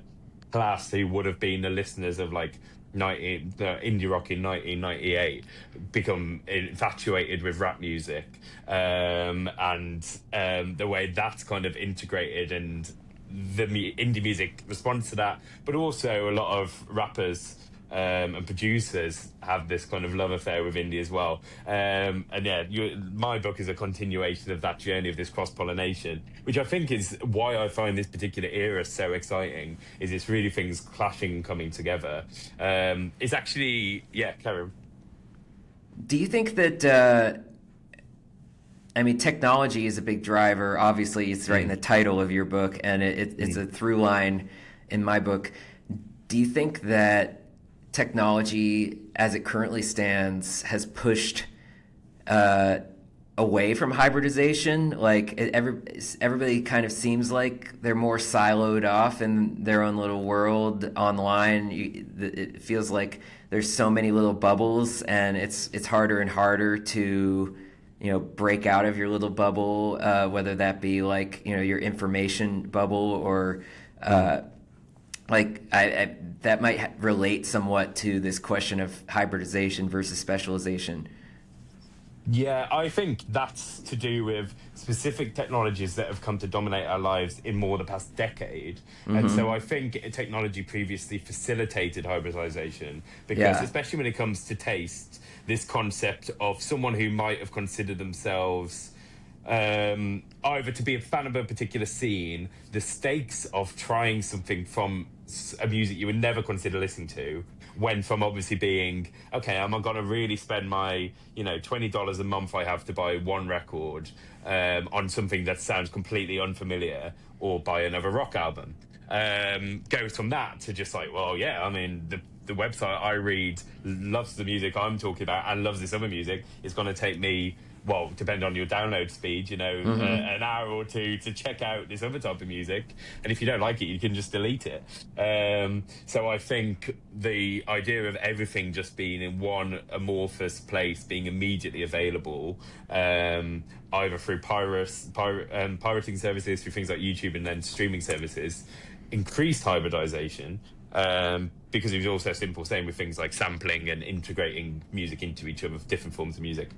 class who would have been the listeners of like the indie rock in 1998 become infatuated with rap music, and the way that's kind of integrated, and the indie music responds to that, but also a lot of rappers and producers have this kind of love affair with indie as well. And yeah, my book is a continuation of that journey of this cross-pollination, which I think is why I find this particular era so exciting, is it's really things clashing and coming together. It's actually, yeah, carry on. Do you think that, I mean, technology is a big driver. Obviously, it's right in the title of your book, and it's a through line in my book. Do you think that technology, as it currently stands, has pushed away from hybridization? Like, everybody kind of seems like they're more siloed off in their own little world online. It feels like there's so many little bubbles, and it's harder and harder to break out of your little bubble, whether that be like your information bubble or like that might relate somewhat to this question of hybridization versus specialization. Yeah, I think that's to do with specific technologies that have come to dominate our lives in more the past decade. And so I think technology previously facilitated hybridization because, especially when it comes to taste, this concept of someone who might have considered themselves either to be a fan of a particular scene, the stakes of trying something from a music you would never consider listening to went from obviously being, okay, am I going to really spend my, $20 a month I have to buy one record on something that sounds completely unfamiliar, or buy another rock album? Goes from that to just like, well, yeah, I mean, the website I read loves the music I'm talking about and loves this other music. It's going to take me, well, depending on your download speed, an hour or two to check out this other type of music. And if you don't like it, you can just delete it. So I think the idea of everything just being in one amorphous place, being immediately available, either through pirating services, through things like YouTube and then streaming services, increased hybridization. Because it was also simple, same with things like sampling and integrating music into each other, different forms of music.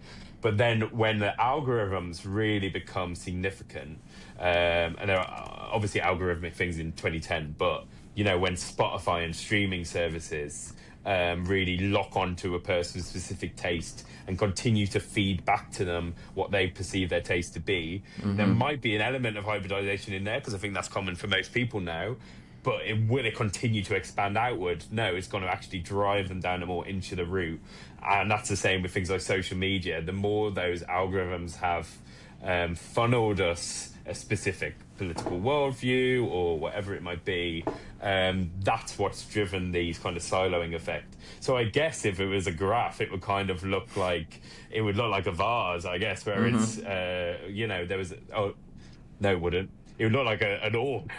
But then when the algorithms really become significant, and there are obviously algorithmic things in 2010, but when Spotify and streaming services really lock onto a person's specific taste and continue to feed back to them what they perceive their taste to be, there might be an element of hybridization in there, because I think that's common for most people now. But will it continue to expand outward? No, it's going to actually drive them down a more insular route. And that's the same with things like social media. The more those algorithms have funneled us a specific political worldview or whatever it might be, that's what's driven these kind of siloing effect. So I guess if it was a graph, it would kind of look like, a vase, I guess, where it's, there was, no, it wouldn't. It would look like an orb.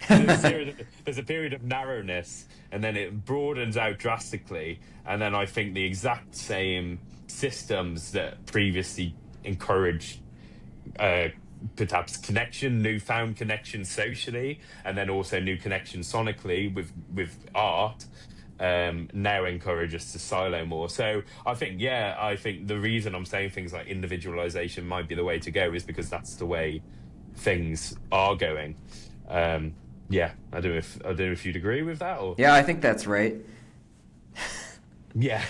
There's a period of narrowness, and then it broadens out drastically. And then I think the exact same systems that previously encouraged perhaps connection, newfound connection socially, and then also new connection sonically with art, now encourage us to silo more. So I think the reason I'm saying things like individualization might be the way to go is because that's the way things are going. I don't know if you'd agree with that, or Yeah, I think that's right. yeah.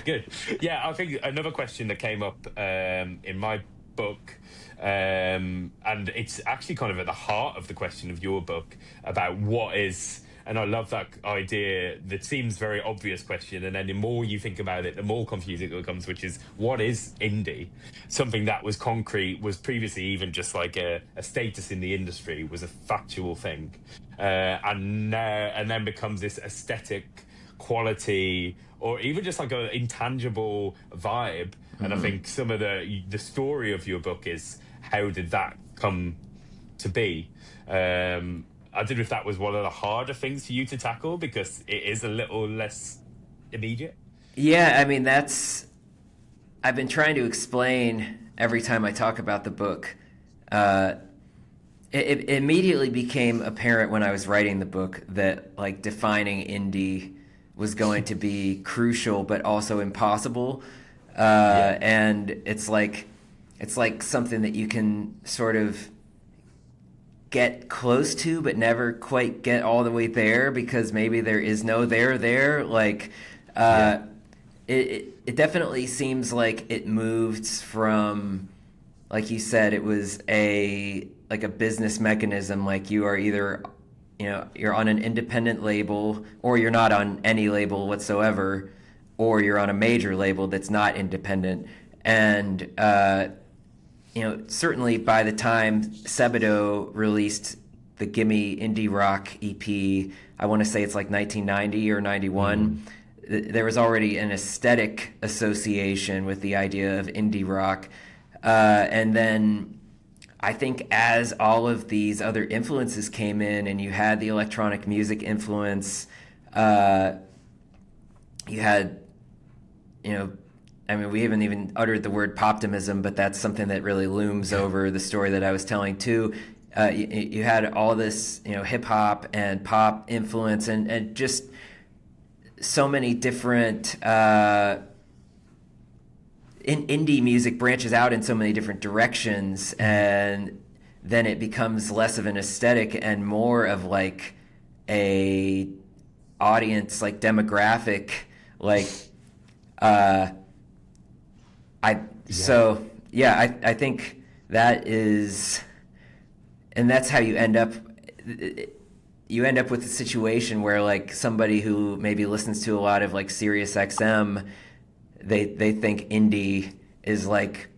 Good. Yeah, I think another question that came up in my book, and it's actually kind of at the heart of the question of your book, about what is, and I love that idea that seems very obvious question, and then the more you think about it, the more confusing it becomes, which is, what is indie? Something that was concrete, was previously even just like a status in the industry, was a factual thing, and then becomes this aesthetic quality, or even just like an intangible vibe. And I think some of the story of your book is, how did that come to be? I don't know if that was one of the harder things for you to tackle, because it is a little less immediate. Yeah, I mean, I've been trying to explain every time I talk about the book. It immediately became apparent when I was writing the book that like defining indie was going to be crucial, but also impossible. And it's like something that you can sort of get close to, but never quite get all the way there, because maybe there is no there. Like, it definitely seems like it moved from, like you said, it was a business mechanism. Like, you are either, you're on an independent label, or you're not on any label whatsoever, or you're on a major label that's not independent. And certainly by the time Sebadoh released the Gimme Indie Rock EP, I want to say it's like 1990 or 91, there was already an aesthetic association with the idea of indie rock. And then I think as all of these other influences came in, and you had the electronic music influence, you had, I mean, we haven't even uttered the word poptimism, but that's something that really looms over the story that I was telling too. You had all this, hip hop and pop influence, and just so many different indie music branches out in so many different directions, and then it becomes less of an aesthetic and more of like a audience, like demographic, like I think that is, and that's how you end up. You end up with a situation where like somebody who maybe listens to a lot of like Sirius XM, they think indie is like,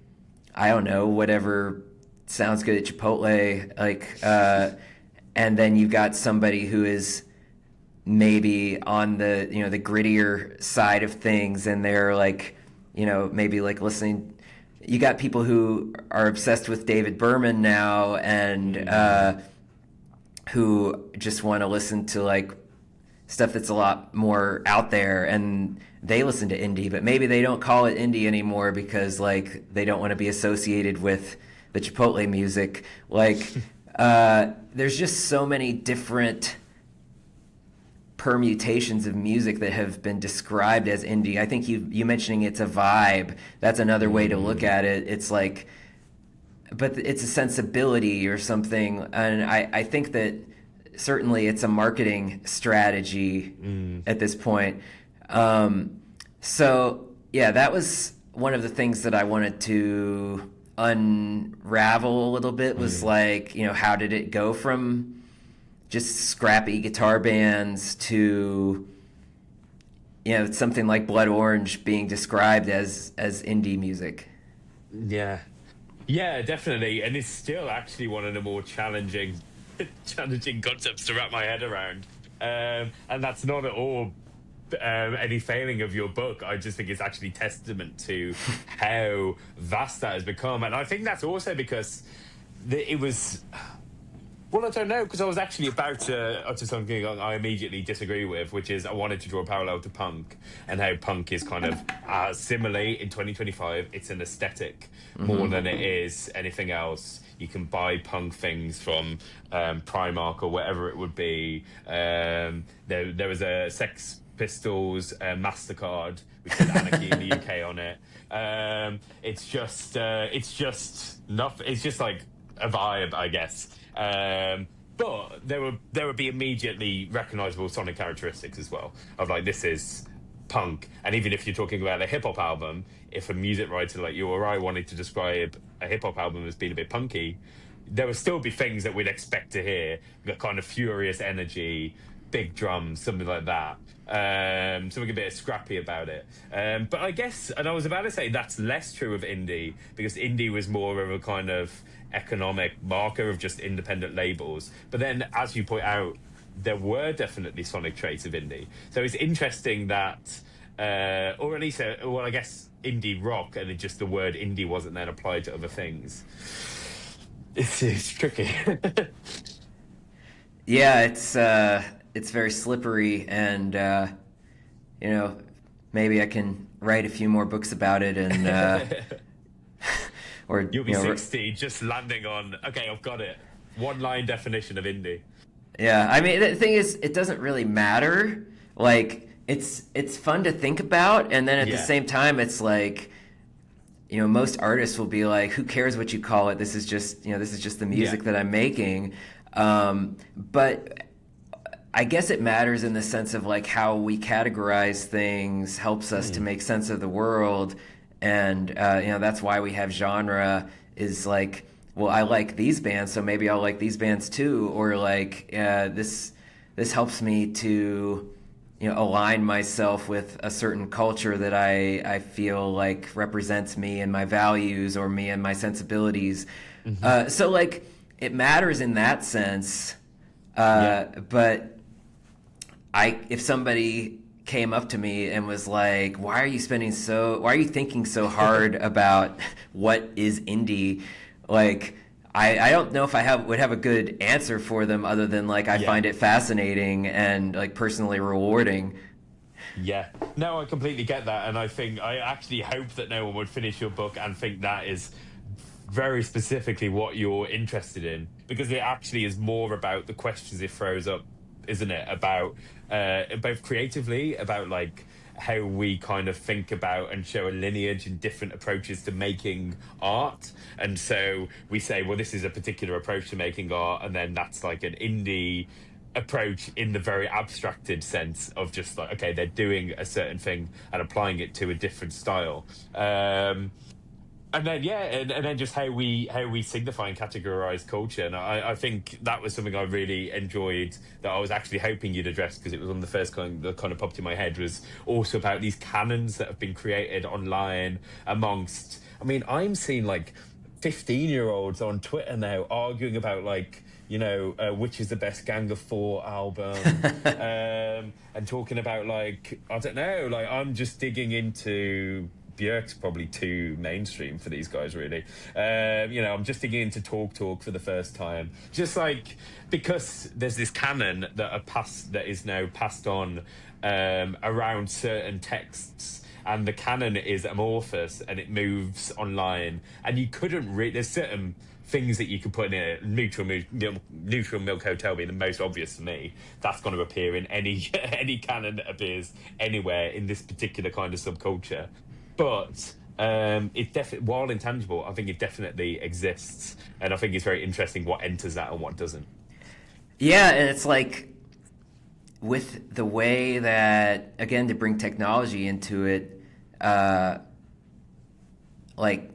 I don't know, whatever sounds good at Chipotle, like, and then you've got somebody who is maybe on the, you know, the grittier side of things, and they're like, you know, maybe like listening. You got people who are obsessed with David Berman now, and who just want to listen to like stuff that's a lot more out there, and they listen to indie, but maybe they don't call it indie anymore because like they don't want to be associated with the Chipotle music. Like, there's just so many different permutations of music that have been described as indie. I think you mentioning it's a vibe, that's another way to look at it. It's like, but it's a sensibility or something, and I think that certainly it's a marketing strategy at this point. So yeah, that was one of the things that I wanted to unravel a little bit, was like, you know, how did it go from just scrappy guitar bands to, you know, something like Blood Orange being described as indie music? Yeah. Yeah, definitely. And it's still actually one of the more challenging concepts to wrap my head around. And that's not at all any failing of your book. I just think it's actually testament to how vast that has become. And I think that's also because it was... Well, I don't know, because I was actually about to utter something I immediately disagree with, which is I wanted to draw a parallel to punk, and how punk is kind of similarly in 2025, it's an aesthetic more than it is anything else. You can buy punk things from Primark or whatever it would be. There was a Sex Pistols MasterCard, which had Anarchy in the UK on it. It's just nothing. It's just like a vibe, I guess. But there would be immediately recognizable sonic characteristics as well, of like, this is punk. And even if you're talking about a hip-hop album, if a music writer like you or I wanted to describe a hip-hop album as being a bit punky, there would still be things that we'd expect to hear, the kind of furious energy, big drums, something like that. Something a bit scrappy about it. But I guess, and I was about to say that's less true of indie, because indie was more of a kind of economic marker of just independent labels. But then, as you point out, there were definitely sonic traits of indie. So it's interesting that, or at least, well, I guess indie rock, and just the word indie wasn't then applied to other things. It's tricky. Yeah, it's very slippery, and you know, maybe I can write a few more books about it, and or you'll be 60, just landing on, okay, I've got it. One line definition of indie. Yeah, I mean, the thing is, it doesn't really matter. Like, it's fun to think about, and then at the same time, it's like, you know, most artists will be like, who cares what you call it? This is just, you know, this is just the music that I'm making. But I guess it matters in the sense of like how we categorize things helps us to make sense of the world. And, you know, that's why we have genre, is like, well, I like these bands, so maybe I'll like these bands too. Or like, this helps me to, you know, align myself with a certain culture that I feel like represents me and my values, or me and my sensibilities. So like, it matters in that sense. But if somebody came up to me and was like, why are you thinking so hard about what is indie? Like, I don't know if would have a good answer for them, other than like, I find it fascinating and like personally rewarding. Yeah, no, I completely get that. And I actually hope that no one would finish your book and think that is very specifically what you're interested in, because it actually is more about the questions it throws up, isn't it? About both creatively, about like how we kind of think about and show a lineage in different approaches to making art. And so we say, well, this is a particular approach to making art, and then that's like an indie approach in the very abstracted sense of just like, okay, they're doing a certain thing and applying it to a different style. And then and then just how we signify and categorize culture, and I think that was something I really enjoyed that I was actually hoping you'd address, because it was one of the first that kind of popped in my head, was also about these canons that have been created online amongst. I mean, I'm seeing like 15-year-olds on Twitter now arguing about like, which is the best Gang of Four album, and talking about like, I don't know, like I'm just digging into. Björk's probably too mainstream for these guys, really. I'm just digging into Talk for the first time, just like because there's this canon that is now passed on around certain texts, and the canon is amorphous and it moves online, and you couldn't read. There's certain things that you could put in a neutral milk hotel being the most obvious for me. That's going to appear in any canon that appears anywhere in this particular kind of subculture. But it definitely, while intangible, I think it definitely exists, and I think it's very interesting what enters that and what doesn't. Yeah, and it's like with the way that, again, to bring technology into it, like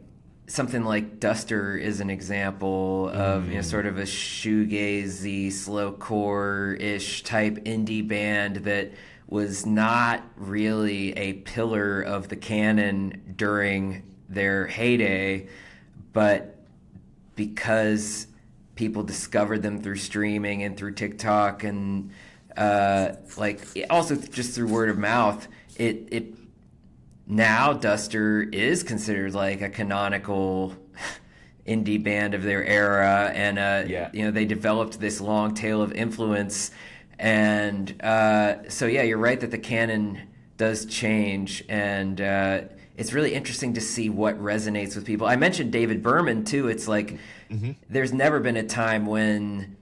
something like Duster is an example of sort of a shoegazy, slowcore-ish type indie band that was not really a pillar of the canon during their heyday, but because people discovered them through streaming and through TikTok and also just through word of mouth, it now Duster is considered like a canonical indie band of their era, and they developed this long tail of influence. And you're right that the canon does change, and it's really interesting to see what resonates with people. I mentioned David Berman too. It's like there's never been a time when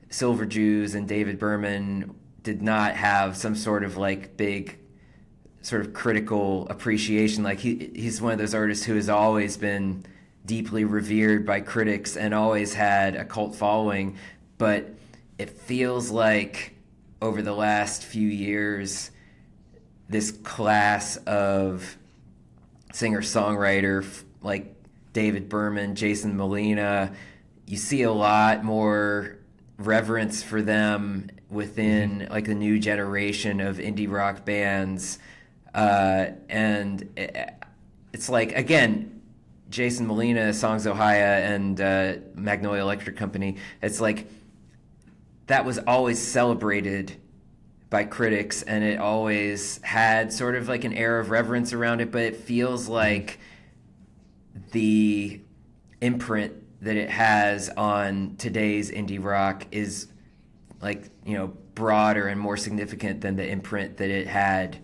Silver Jews and David Berman did not have some sort of like big sort of critical appreciation. Like he's one of those artists who has always been deeply revered by critics and always had a cult following, but it feels like over the last few years, this class of singer-songwriter like David Berman, Jason Molina, you see a lot more reverence for them within like the new generation of indie rock bands. And it's like, again, Jason Molina, Songs Ohia, and Magnolia Electric Company, it's like that was always celebrated by critics, and it always had sort of like an air of reverence around it, but it feels like the imprint that it has on today's indie rock is like, broader and more significant than the imprint that it had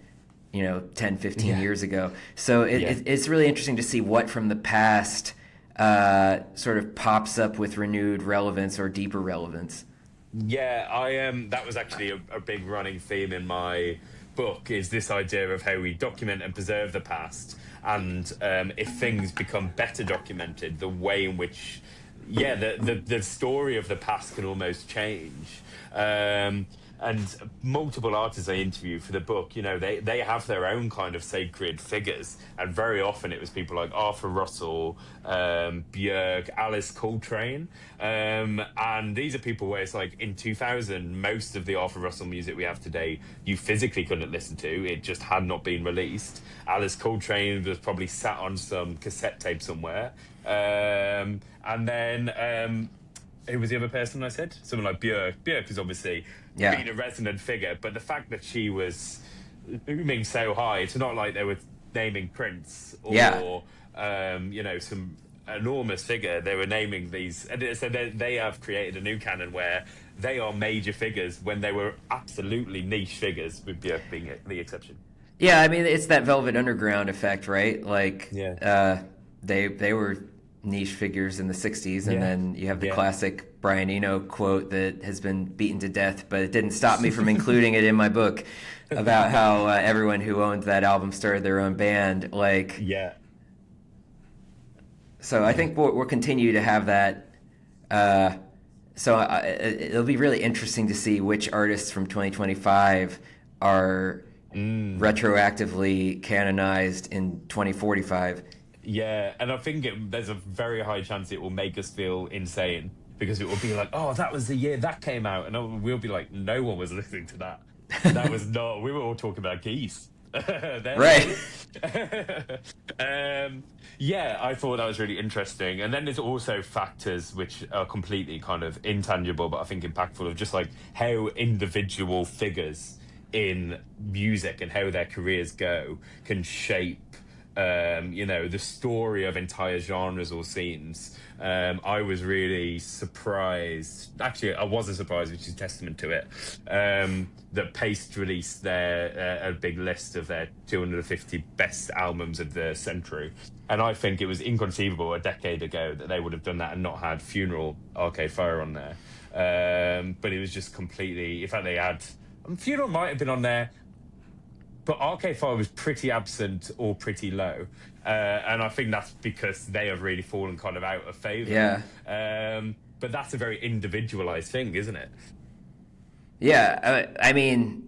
10, 15 years ago. So it's really interesting to see what from the past sort of pops up with renewed relevance or deeper relevance. Yeah, that was actually a big running theme in my book, is this idea of how we document and preserve the past, and if things become better documented, the way in which the story of the past can almost change. And multiple artists I interviewed for the book, they have their own kind of sacred figures. And very often it was people like Arthur Russell, Björk, Alice Coltrane. And these are people where it's like in 2000, most of the Arthur Russell music we have today, you physically couldn't listen to. It just had not been released. Alice Coltrane was probably sat on some cassette tape somewhere. And then... who was the other person I said? Someone like Björk. Björk is obviously been a resonant figure, but the fact that she was booming so high, it's not like they were naming Prince or some enormous figure. They were naming these, and so they have created a new canon where they are major figures when they were absolutely niche figures, with Björk being the exception. Yeah, I mean, it's that Velvet Underground effect, right? Like, they were niche figures in the 60s, and then you have the classic Brian Eno quote that has been beaten to death, but it didn't stop me from including it in my book, about how everyone who owned that album started their own band. So I think we'll continue to have that. It'll be really interesting to see which artists from 2025 are retroactively canonized in 2045. Yeah, and I think there's a very high chance it will make us feel insane because it will be like, oh, that was the year that came out, and we'll be like, no one was listening to that. That was not. We were all talking about geese. Right. Yeah, I thought that was really interesting. And then there's also factors which are completely kind of intangible, but I think impactful of just like how individual figures in music and how their careers go can shape the story of entire genres or scenes. I was really surprised. Actually, I wasn't surprised, which is testament to it. That Paste released a big list of their 250 best albums of the century, and I think it was inconceivable a decade ago that they would have done that and not had Funeral, Arcade Fire on there. But it was just completely. In fact, they had Funeral might have been on there, but Arcade Fire was pretty absent or pretty low. And I think that's because they have really fallen kind of out of favour. Yeah. But that's a very individualised thing, isn't it? Yeah. I mean,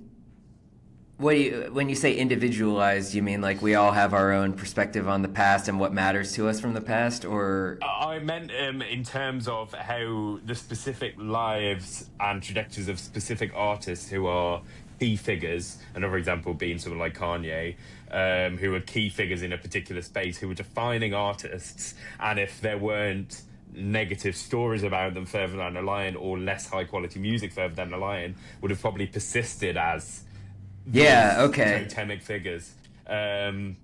when you say individualized, you mean like we all have our own perspective on the past and what matters to us from the past, or? I meant in terms of how the specific lives and trajectories of specific artists who are key figures, another example being someone like Kanye, who are key figures in a particular space, who were defining artists, and if there weren't negative stories about them further down the line or less high quality music further down the line, would have probably persisted as totemic figures. And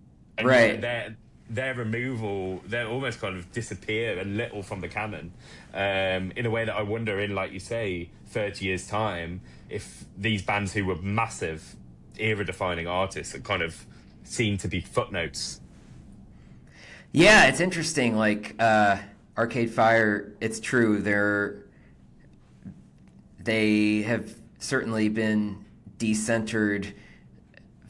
right. Their removal, they almost kind of disappear a little from the canon, in a way that I wonder in, like you say, 30 years time, if these bands who were massive era defining artists are kind of seen to be footnotes. Yeah, it's interesting. Like Arcade Fire, it's true. They have certainly been decentered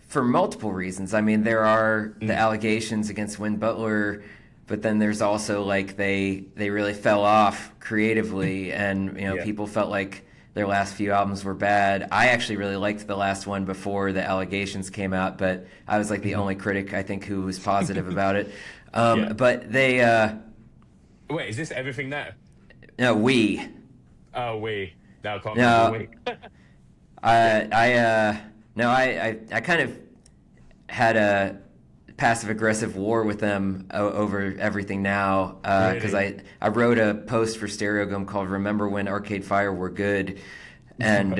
for multiple reasons. I mean, there are the allegations against Win Butler, but then there's also like they really fell off creatively, and people felt like their last few albums were bad. I actually really liked the last one before the allegations came out, but I was like the only critic, I think, who was positive about it. But they... Wait, is this everything now? No, we. Oh, we. No, I can't remember we. I kind of had a passive-aggressive war with them over everything now, because I wrote a post for Stereogum called "Remember When Arcade Fire Were Good," and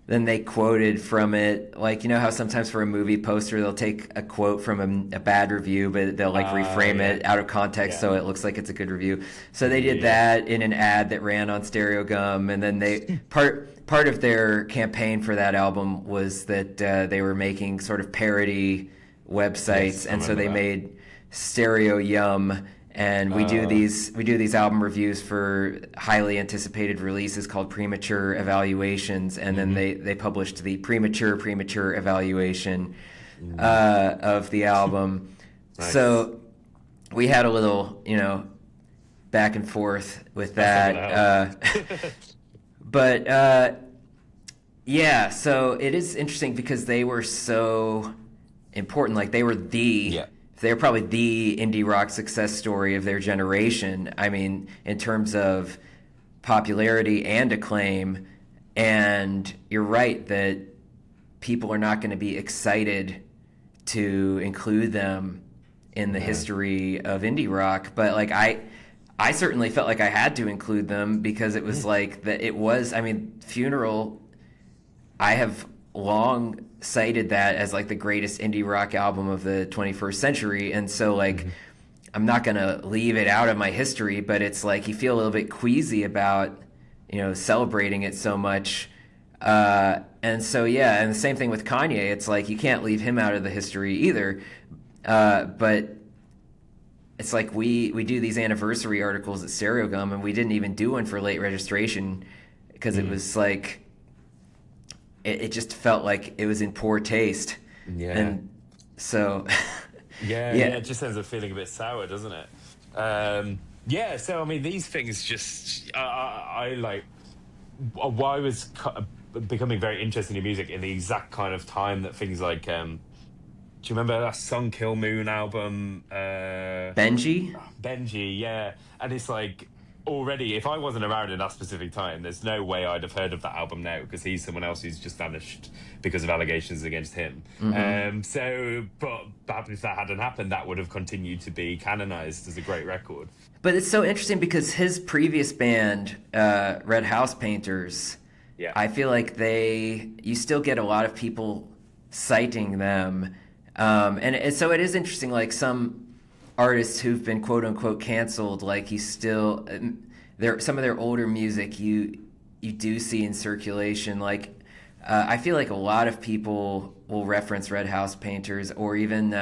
then they quoted from it, like, you know how sometimes for a movie poster they'll take a quote from a bad review, but they'll like reframe it out of context so it looks like it's a good review. So they did that in an ad that ran on Stereogum, and then they part of their campaign for that album was that they were making sort of parody websites, and so they made Stereo Yum. And we do these album reviews for highly anticipated releases called premature evaluations, and then they published the premature evaluation of the album. Nice. So we had a little, back and forth with that. But yeah, so it is interesting because they were so important. Like they were they're probably the indie rock success story of their generation. I mean, in terms of popularity and acclaim. And you're right that people are not going to be excited to include them in the history of indie rock. But like I certainly felt like I had to include them because it was like that. It was, I mean, Funeral, I have long cited that as like the greatest indie rock album of the 21st century, and so like I'm not gonna leave it out of my history, but it's like you feel a little bit queasy about celebrating it so much, and so yeah, and the same thing with Kanye. It's like you can't leave him out of the history either, but it's like we do these anniversary articles at Stereogum, and we didn't even do one for Late Registration because it was like it just felt like it was in poor taste. Yeah. And so... yeah, it just ends up feeling a bit sour, doesn't it? Yeah, so, I mean, these things just... I like... Why was becoming very interested in music in the exact kind of time that things like Do you remember that Sun Kill Moon album? Benji? Benji, yeah. And it's like, already, if I wasn't around in that specific time, there's no way I'd have heard of that album now, because he's someone else who's just vanished because of allegations against him. But if that hadn't happened, that would have continued to be canonized as a great record. But it's so interesting because his previous band, Red House Painters, Yeah. I feel like you still get a lot of people citing them. So it is interesting, like some artists who've been quote unquote canceled, like you still, some of their older music you do see in circulation. Like, I feel like a lot of people will reference Red House Painters, or even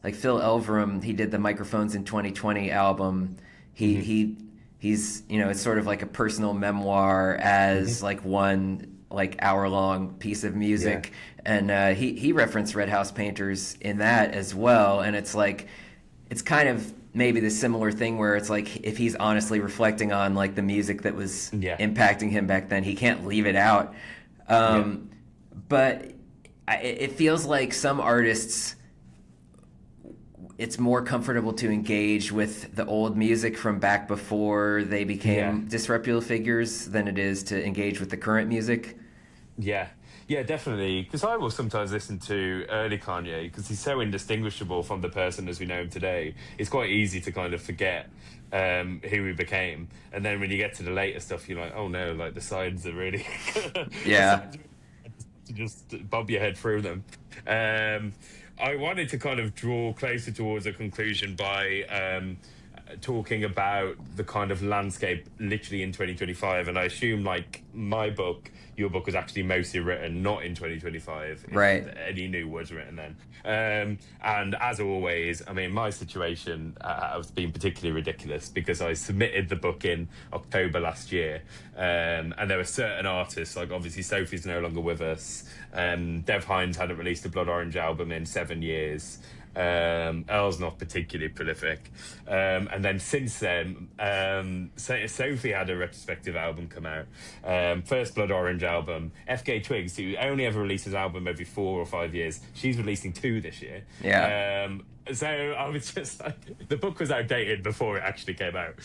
like Phil Elverum. He did the Microphones in 2020 album. He's it's sort of like a personal memoir as like one like hour-long piece of music, and he referenced Red House Painters in that as well. And it's like, it's kind of maybe the similar thing where it's like, if he's honestly reflecting on like the music that was impacting him back then, he can't leave it out. But it feels like some artists, it's more comfortable to engage with the old music from back before they became disreputable figures than it is to engage with the current music. Yeah, definitely. Because I will sometimes listen to early Kanye, because he's so indistinguishable from the person as we know him today. It's quite easy to kind of forget who he became. And then when you get to the later stuff, you're like, oh no, like the sides are really... just bob your head through them. I wanted to kind of draw closer towards a conclusion by talking about the kind of landscape literally in 2025. And I assume, like, your book was actually mostly written not in 2025. Right. Any new words written then. And as always, I mean, my situation has been particularly ridiculous because I submitted the book in October last year. And there were certain artists, like obviously Sophie's no longer with us. Dev Hynes hadn't released a Blood Orange album in 7 years. Earl's not particularly prolific. And then since then, Sophie had a retrospective album come out. First Blood Orange album. FK Twigs, who only ever releases an album every 4 or 5 years, she's releasing 2 this year. So I was just like, the book was outdated before it actually came out.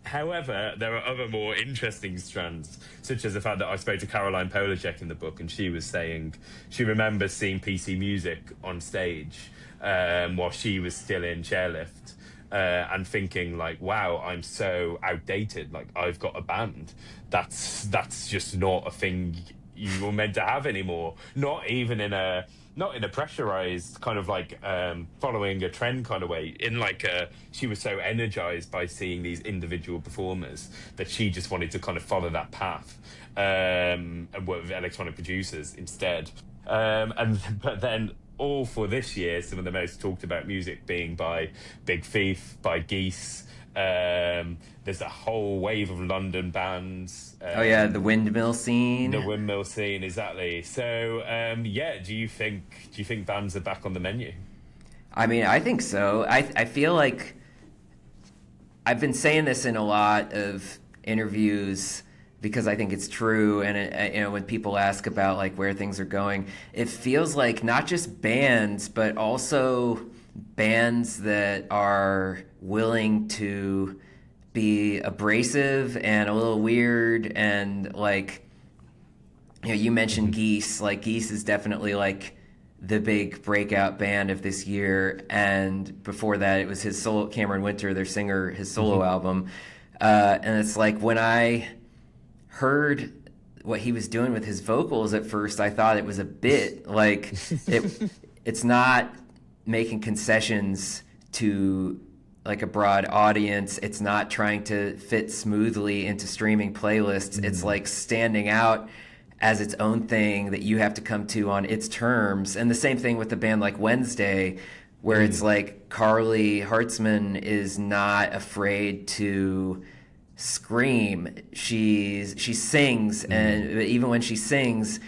However, there are other more interesting strands, such as the fact that I spoke to Caroline Polacek in the book, and she was saying she remembers seeing PC Music on stage while she was still in Chairlift, and thinking like, wow, I'm so outdated. Like, I've got a band. That's just not a thing you were meant to have anymore. Not in a pressurized kind of like following a trend kind of way. She was so energized by seeing these individual performers that she just wanted to kind of follow that path and work with electronic producers instead. But then all for this year, some of the most talked about music being by Big Thief, by Geese. There's a whole wave of London bands. The windmill scene. The windmill scene, exactly. So, do you think bands are back on the menu? I mean, I think so. I feel like I've been saying this in a lot of interviews because I think it's true. And when people ask about like where things are going, it feels like not just bands, but also bands that are willing to be abrasive and a little weird. And like, you mentioned Geese. Like, Geese is definitely like the big breakout band of this year. And before that, it was his solo, Cameron Winter, their singer, his solo album. And it's like, when I heard what he was doing with his vocals at first, I thought it was a bit like it's not making concessions to like a broad audience. It's not trying to fit smoothly into streaming playlists. It's like standing out as its own thing that you have to come to on its terms. And the same thing with a band like Wednesday, where it's like Carly Hartzman is not afraid to scream. She sings, and even when she sings,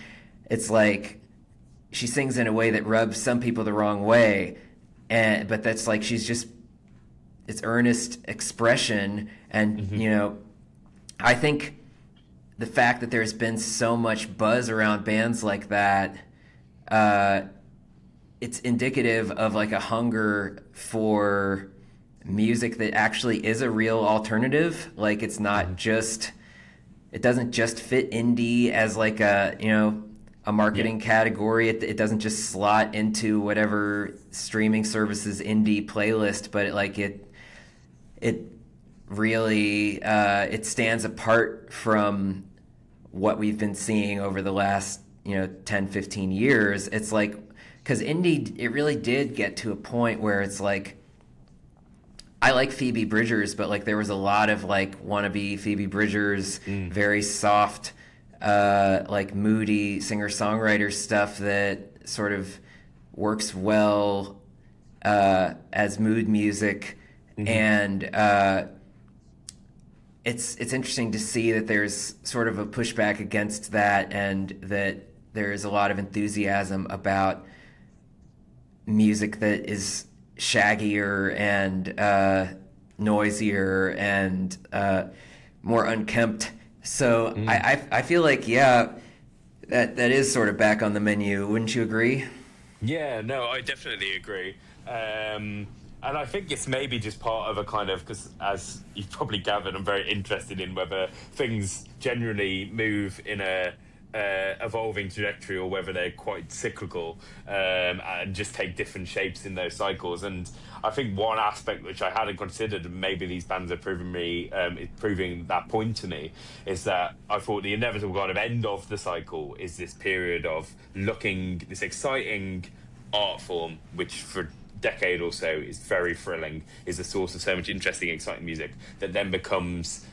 it's like she sings in a way that rubs some people the wrong way, but that's like it's earnest expression. And I think the fact that there's been so much buzz around bands like that it's indicative of like a hunger for music that actually is a real alternative. Like it's not just, it doesn't just fit indie as like a, you know, a marketing category. It doesn't just slot into whatever streaming services indie playlist, but it really it stands apart from what we've been seeing over the last 10, 15 years. It's like, because indie, it really did get to a point where it's like, I like Phoebe Bridgers, but like there was a lot of like wannabe Phoebe Bridgers, very soft, like moody singer-songwriter stuff that sort of works well as mood music. And it's interesting to see that there's sort of a pushback against that, and that there is a lot of enthusiasm about music that is shaggier and noisier and more unkempt. So I feel like, that is sort of back on the menu. Wouldn't you agree? Yeah, no, I definitely agree. And I think it's maybe just part of a kind of, because as you've probably gathered, I'm very interested in whether things generally move in a evolving trajectory or whether they're quite cyclical and just take different shapes in those cycles. And I think one aspect which I hadn't considered, and maybe these bands are proving that point to me, is that I thought the inevitable kind of end of the cycle is this period of this exciting art form, which for decade or so is very thrilling, is a source of so much interesting, exciting music, that then becomes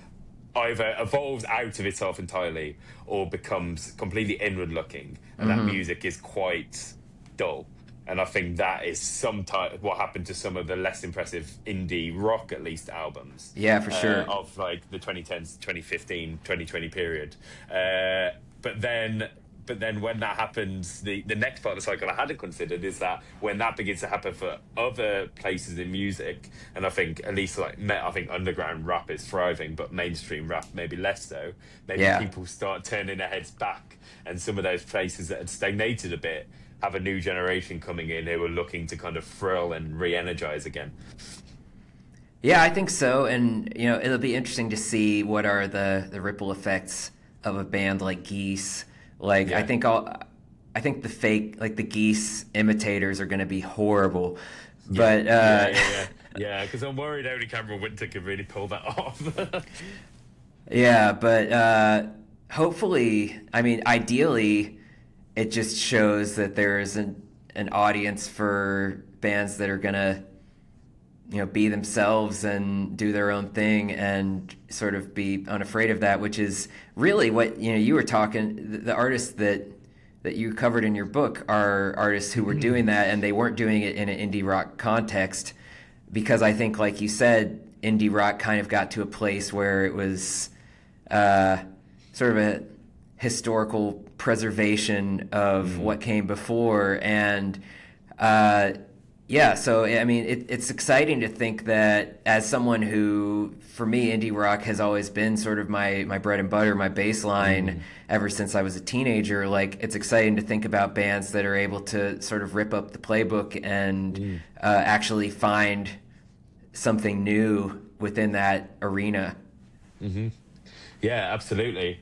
either evolves out of itself entirely or becomes completely inward looking, and that music is quite dull. And I think that is sometimes what happened to some of the less impressive indie rock, at least, albums. Yeah, for sure. Of like the 2010s, 2015, 2020 period. But then when that happens, the next part of the cycle I hadn't considered is that when that begins to happen for other places in music, and I think at least I think underground rap is thriving, but mainstream rap maybe less so. Maybe people start turning their heads back, and some of those places that had stagnated a bit have a new generation coming in who are looking to kind of thrill and re-energize again. Yeah, I think so. And, it'll be interesting to see what are the ripple effects of a band like Geese. Like, I think the fake, like the Geese imitators are going to be horrible. But yeah, because I'm worried only Cameron Winter could really pull that off. Yeah, but hopefully, I mean, ideally, it just shows that there is an audience for bands that are going to, be themselves and do their own thing and sort of be unafraid of that, which is really what, you were talking, the artists that you covered in your book are artists who were doing that, and they weren't doing it in an indie rock context, because I think, like you said, indie rock kind of got to a place where it was sort of a historical preservation of what came before. And so I mean, it's exciting to think that, as someone who, for me, indie rock has always been sort of my bread and butter, my baseline ever since I was a teenager. Like, it's exciting to think about bands that are able to sort of rip up the playbook and actually find something new within that arena. Yeah, absolutely.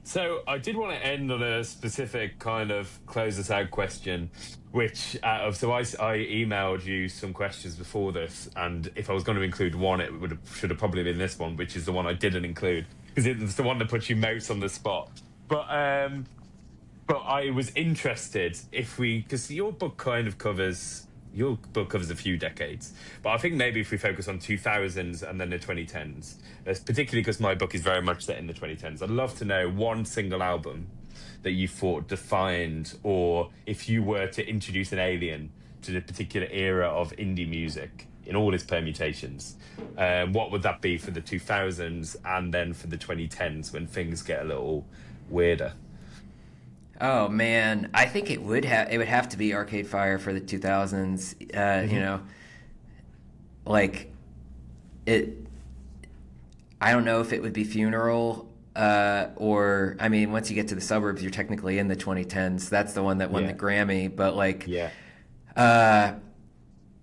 So I did want to end on a specific kind of close us out question, which I emailed you some questions before this, and if I was going to include one, it should have probably been this one, which is the one I didn't include, because it's the one that puts you most on the spot. But I was interested because your book covers a few decades, but I think maybe if we focus on 2000s and then the 2010s, particularly because my book is very much set in the 2010s, I'd love to know one single album that you thought defined, or if you were to introduce an alien to the particular era of indie music in all its permutations, what would that be for the 2000s and then for the 2010s when things get a little weirder? Oh man, I think it would have to be Arcade Fire for the 2000s. Like it. I don't know if it would be Funeral, or, I mean, once you get to the Suburbs, you're technically in the 2010s. That's the one that won the Grammy. But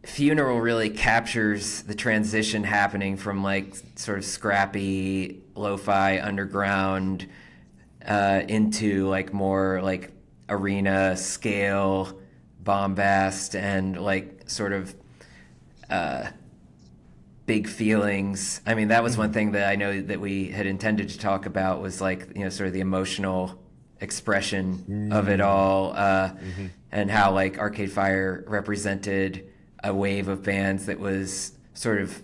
Funeral really captures the transition happening from like sort of scrappy lo-fi underground into like more like arena scale bombast and like sort of big feelings. I mean, that was one thing that I know that we had intended to talk about, was like, you know, sort of the emotional expression of it all, and how like Arcade Fire represented a wave of bands that was sort of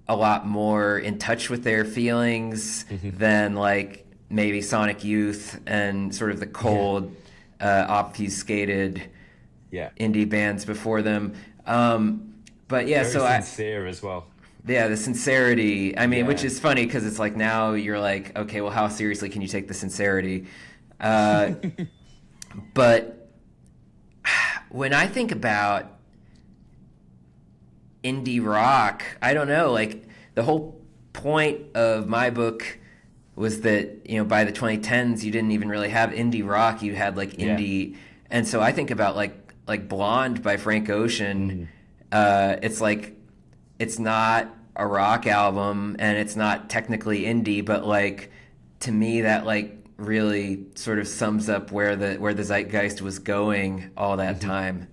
a lot more in touch with their feelings than like maybe Sonic Youth and sort of the cold, obfuscated indie bands before them. But yeah, Very so sincere as well. Yeah, the sincerity. I mean, which is funny because it's like now you're like, okay, well, how seriously can you take the sincerity? But when I think about indie rock, I don't know, like the whole point of my book was that, you know, by the 2010s, you didn't even really have indie rock. You had like indie. And so I think about like Blonde by Frank Ocean. It's like, it's not a rock album and it's not technically indie, but like, to me, that like really sort of sums up where the zeitgeist was going all that time.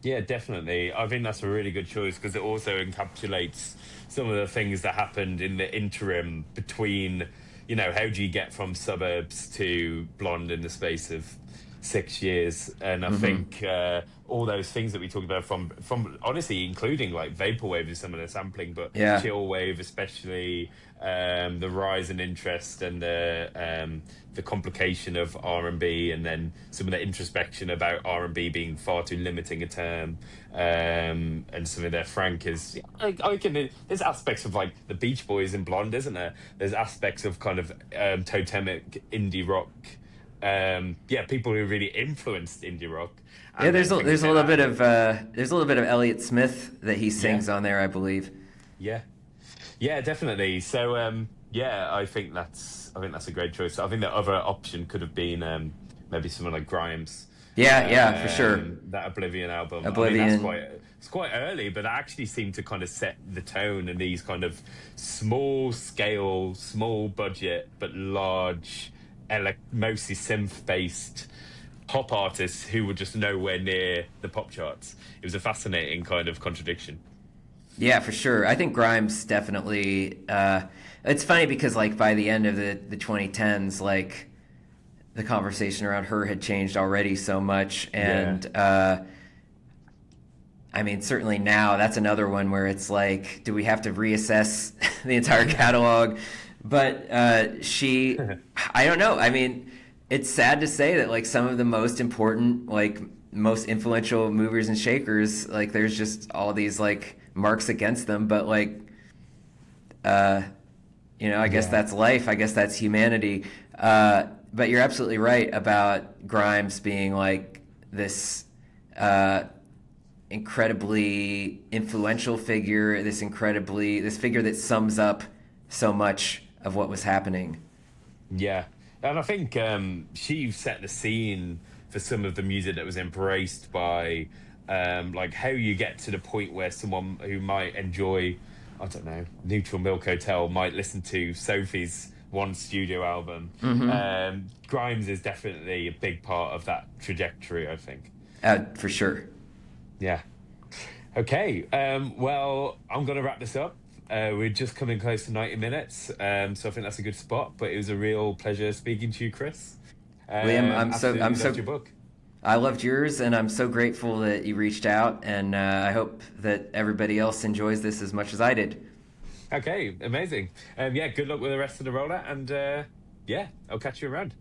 Yeah, definitely. I think that's a really good choice because it also encapsulates some of the things that happened in the interim between, you know, how do you get from Suburbs to Blonde in the space of 6 years? And I think all those things that we talked about from honestly, including like Vaporwave and some of the sampling, but Chillwave especially, the rise in interest and the complication of R&B, and then some of the introspection about R&B being far too limiting a term, and some of their Frank is, there's aspects of like the Beach Boys and Blonde, isn't there? There's aspects of kind of totemic indie rock, people who really influenced indie rock. Yeah, there's a little bit of Elliott Smith that he sings on there, I believe. Yeah, definitely. So I think that's a great choice. I think the other option could have been maybe someone like Grimes. For sure. That Oblivion album. Oblivion. I mean, it's quite early, but that actually seemed to kind of set the tone. And these kind of small scale, small budget, but large, mostly synth based pop artists who were just nowhere near the pop charts. It was a fascinating kind of contradiction. Yeah, for sure. I think Grimes definitely. It's funny because like by the end of the 2010s, like the conversation around her had changed already so much, and I mean, certainly now that's another one where it's like, do we have to reassess the entire catalog? But I don't know. I mean, it's sad to say that like some of the most important, like most influential movers and shakers, like there's just all these like marks against them, but like I guess that's life, I guess that's humanity, but you're absolutely right about Grimes being like this incredibly influential figure, this figure that sums up so much of what was happening. And I think she set the scene for some of the music that was embraced by like how you get to the point where someone who might enjoy, I don't know, Neutral Milk Hotel might listen to Sophie's one studio album. Grimes is definitely a big part of that trajectory, I think. For sure. Yeah. Okay. Well, I'm going to wrap this up. We're just coming close to 90 minutes, so I think that's a good spot. But it was a real pleasure speaking to you, Chris. Liam, I'm so your book. I loved yours, and I'm so grateful that you reached out, and I hope that everybody else enjoys this as much as I did. Okay, amazing. Good luck with the rest of the rollout, and I'll catch you around.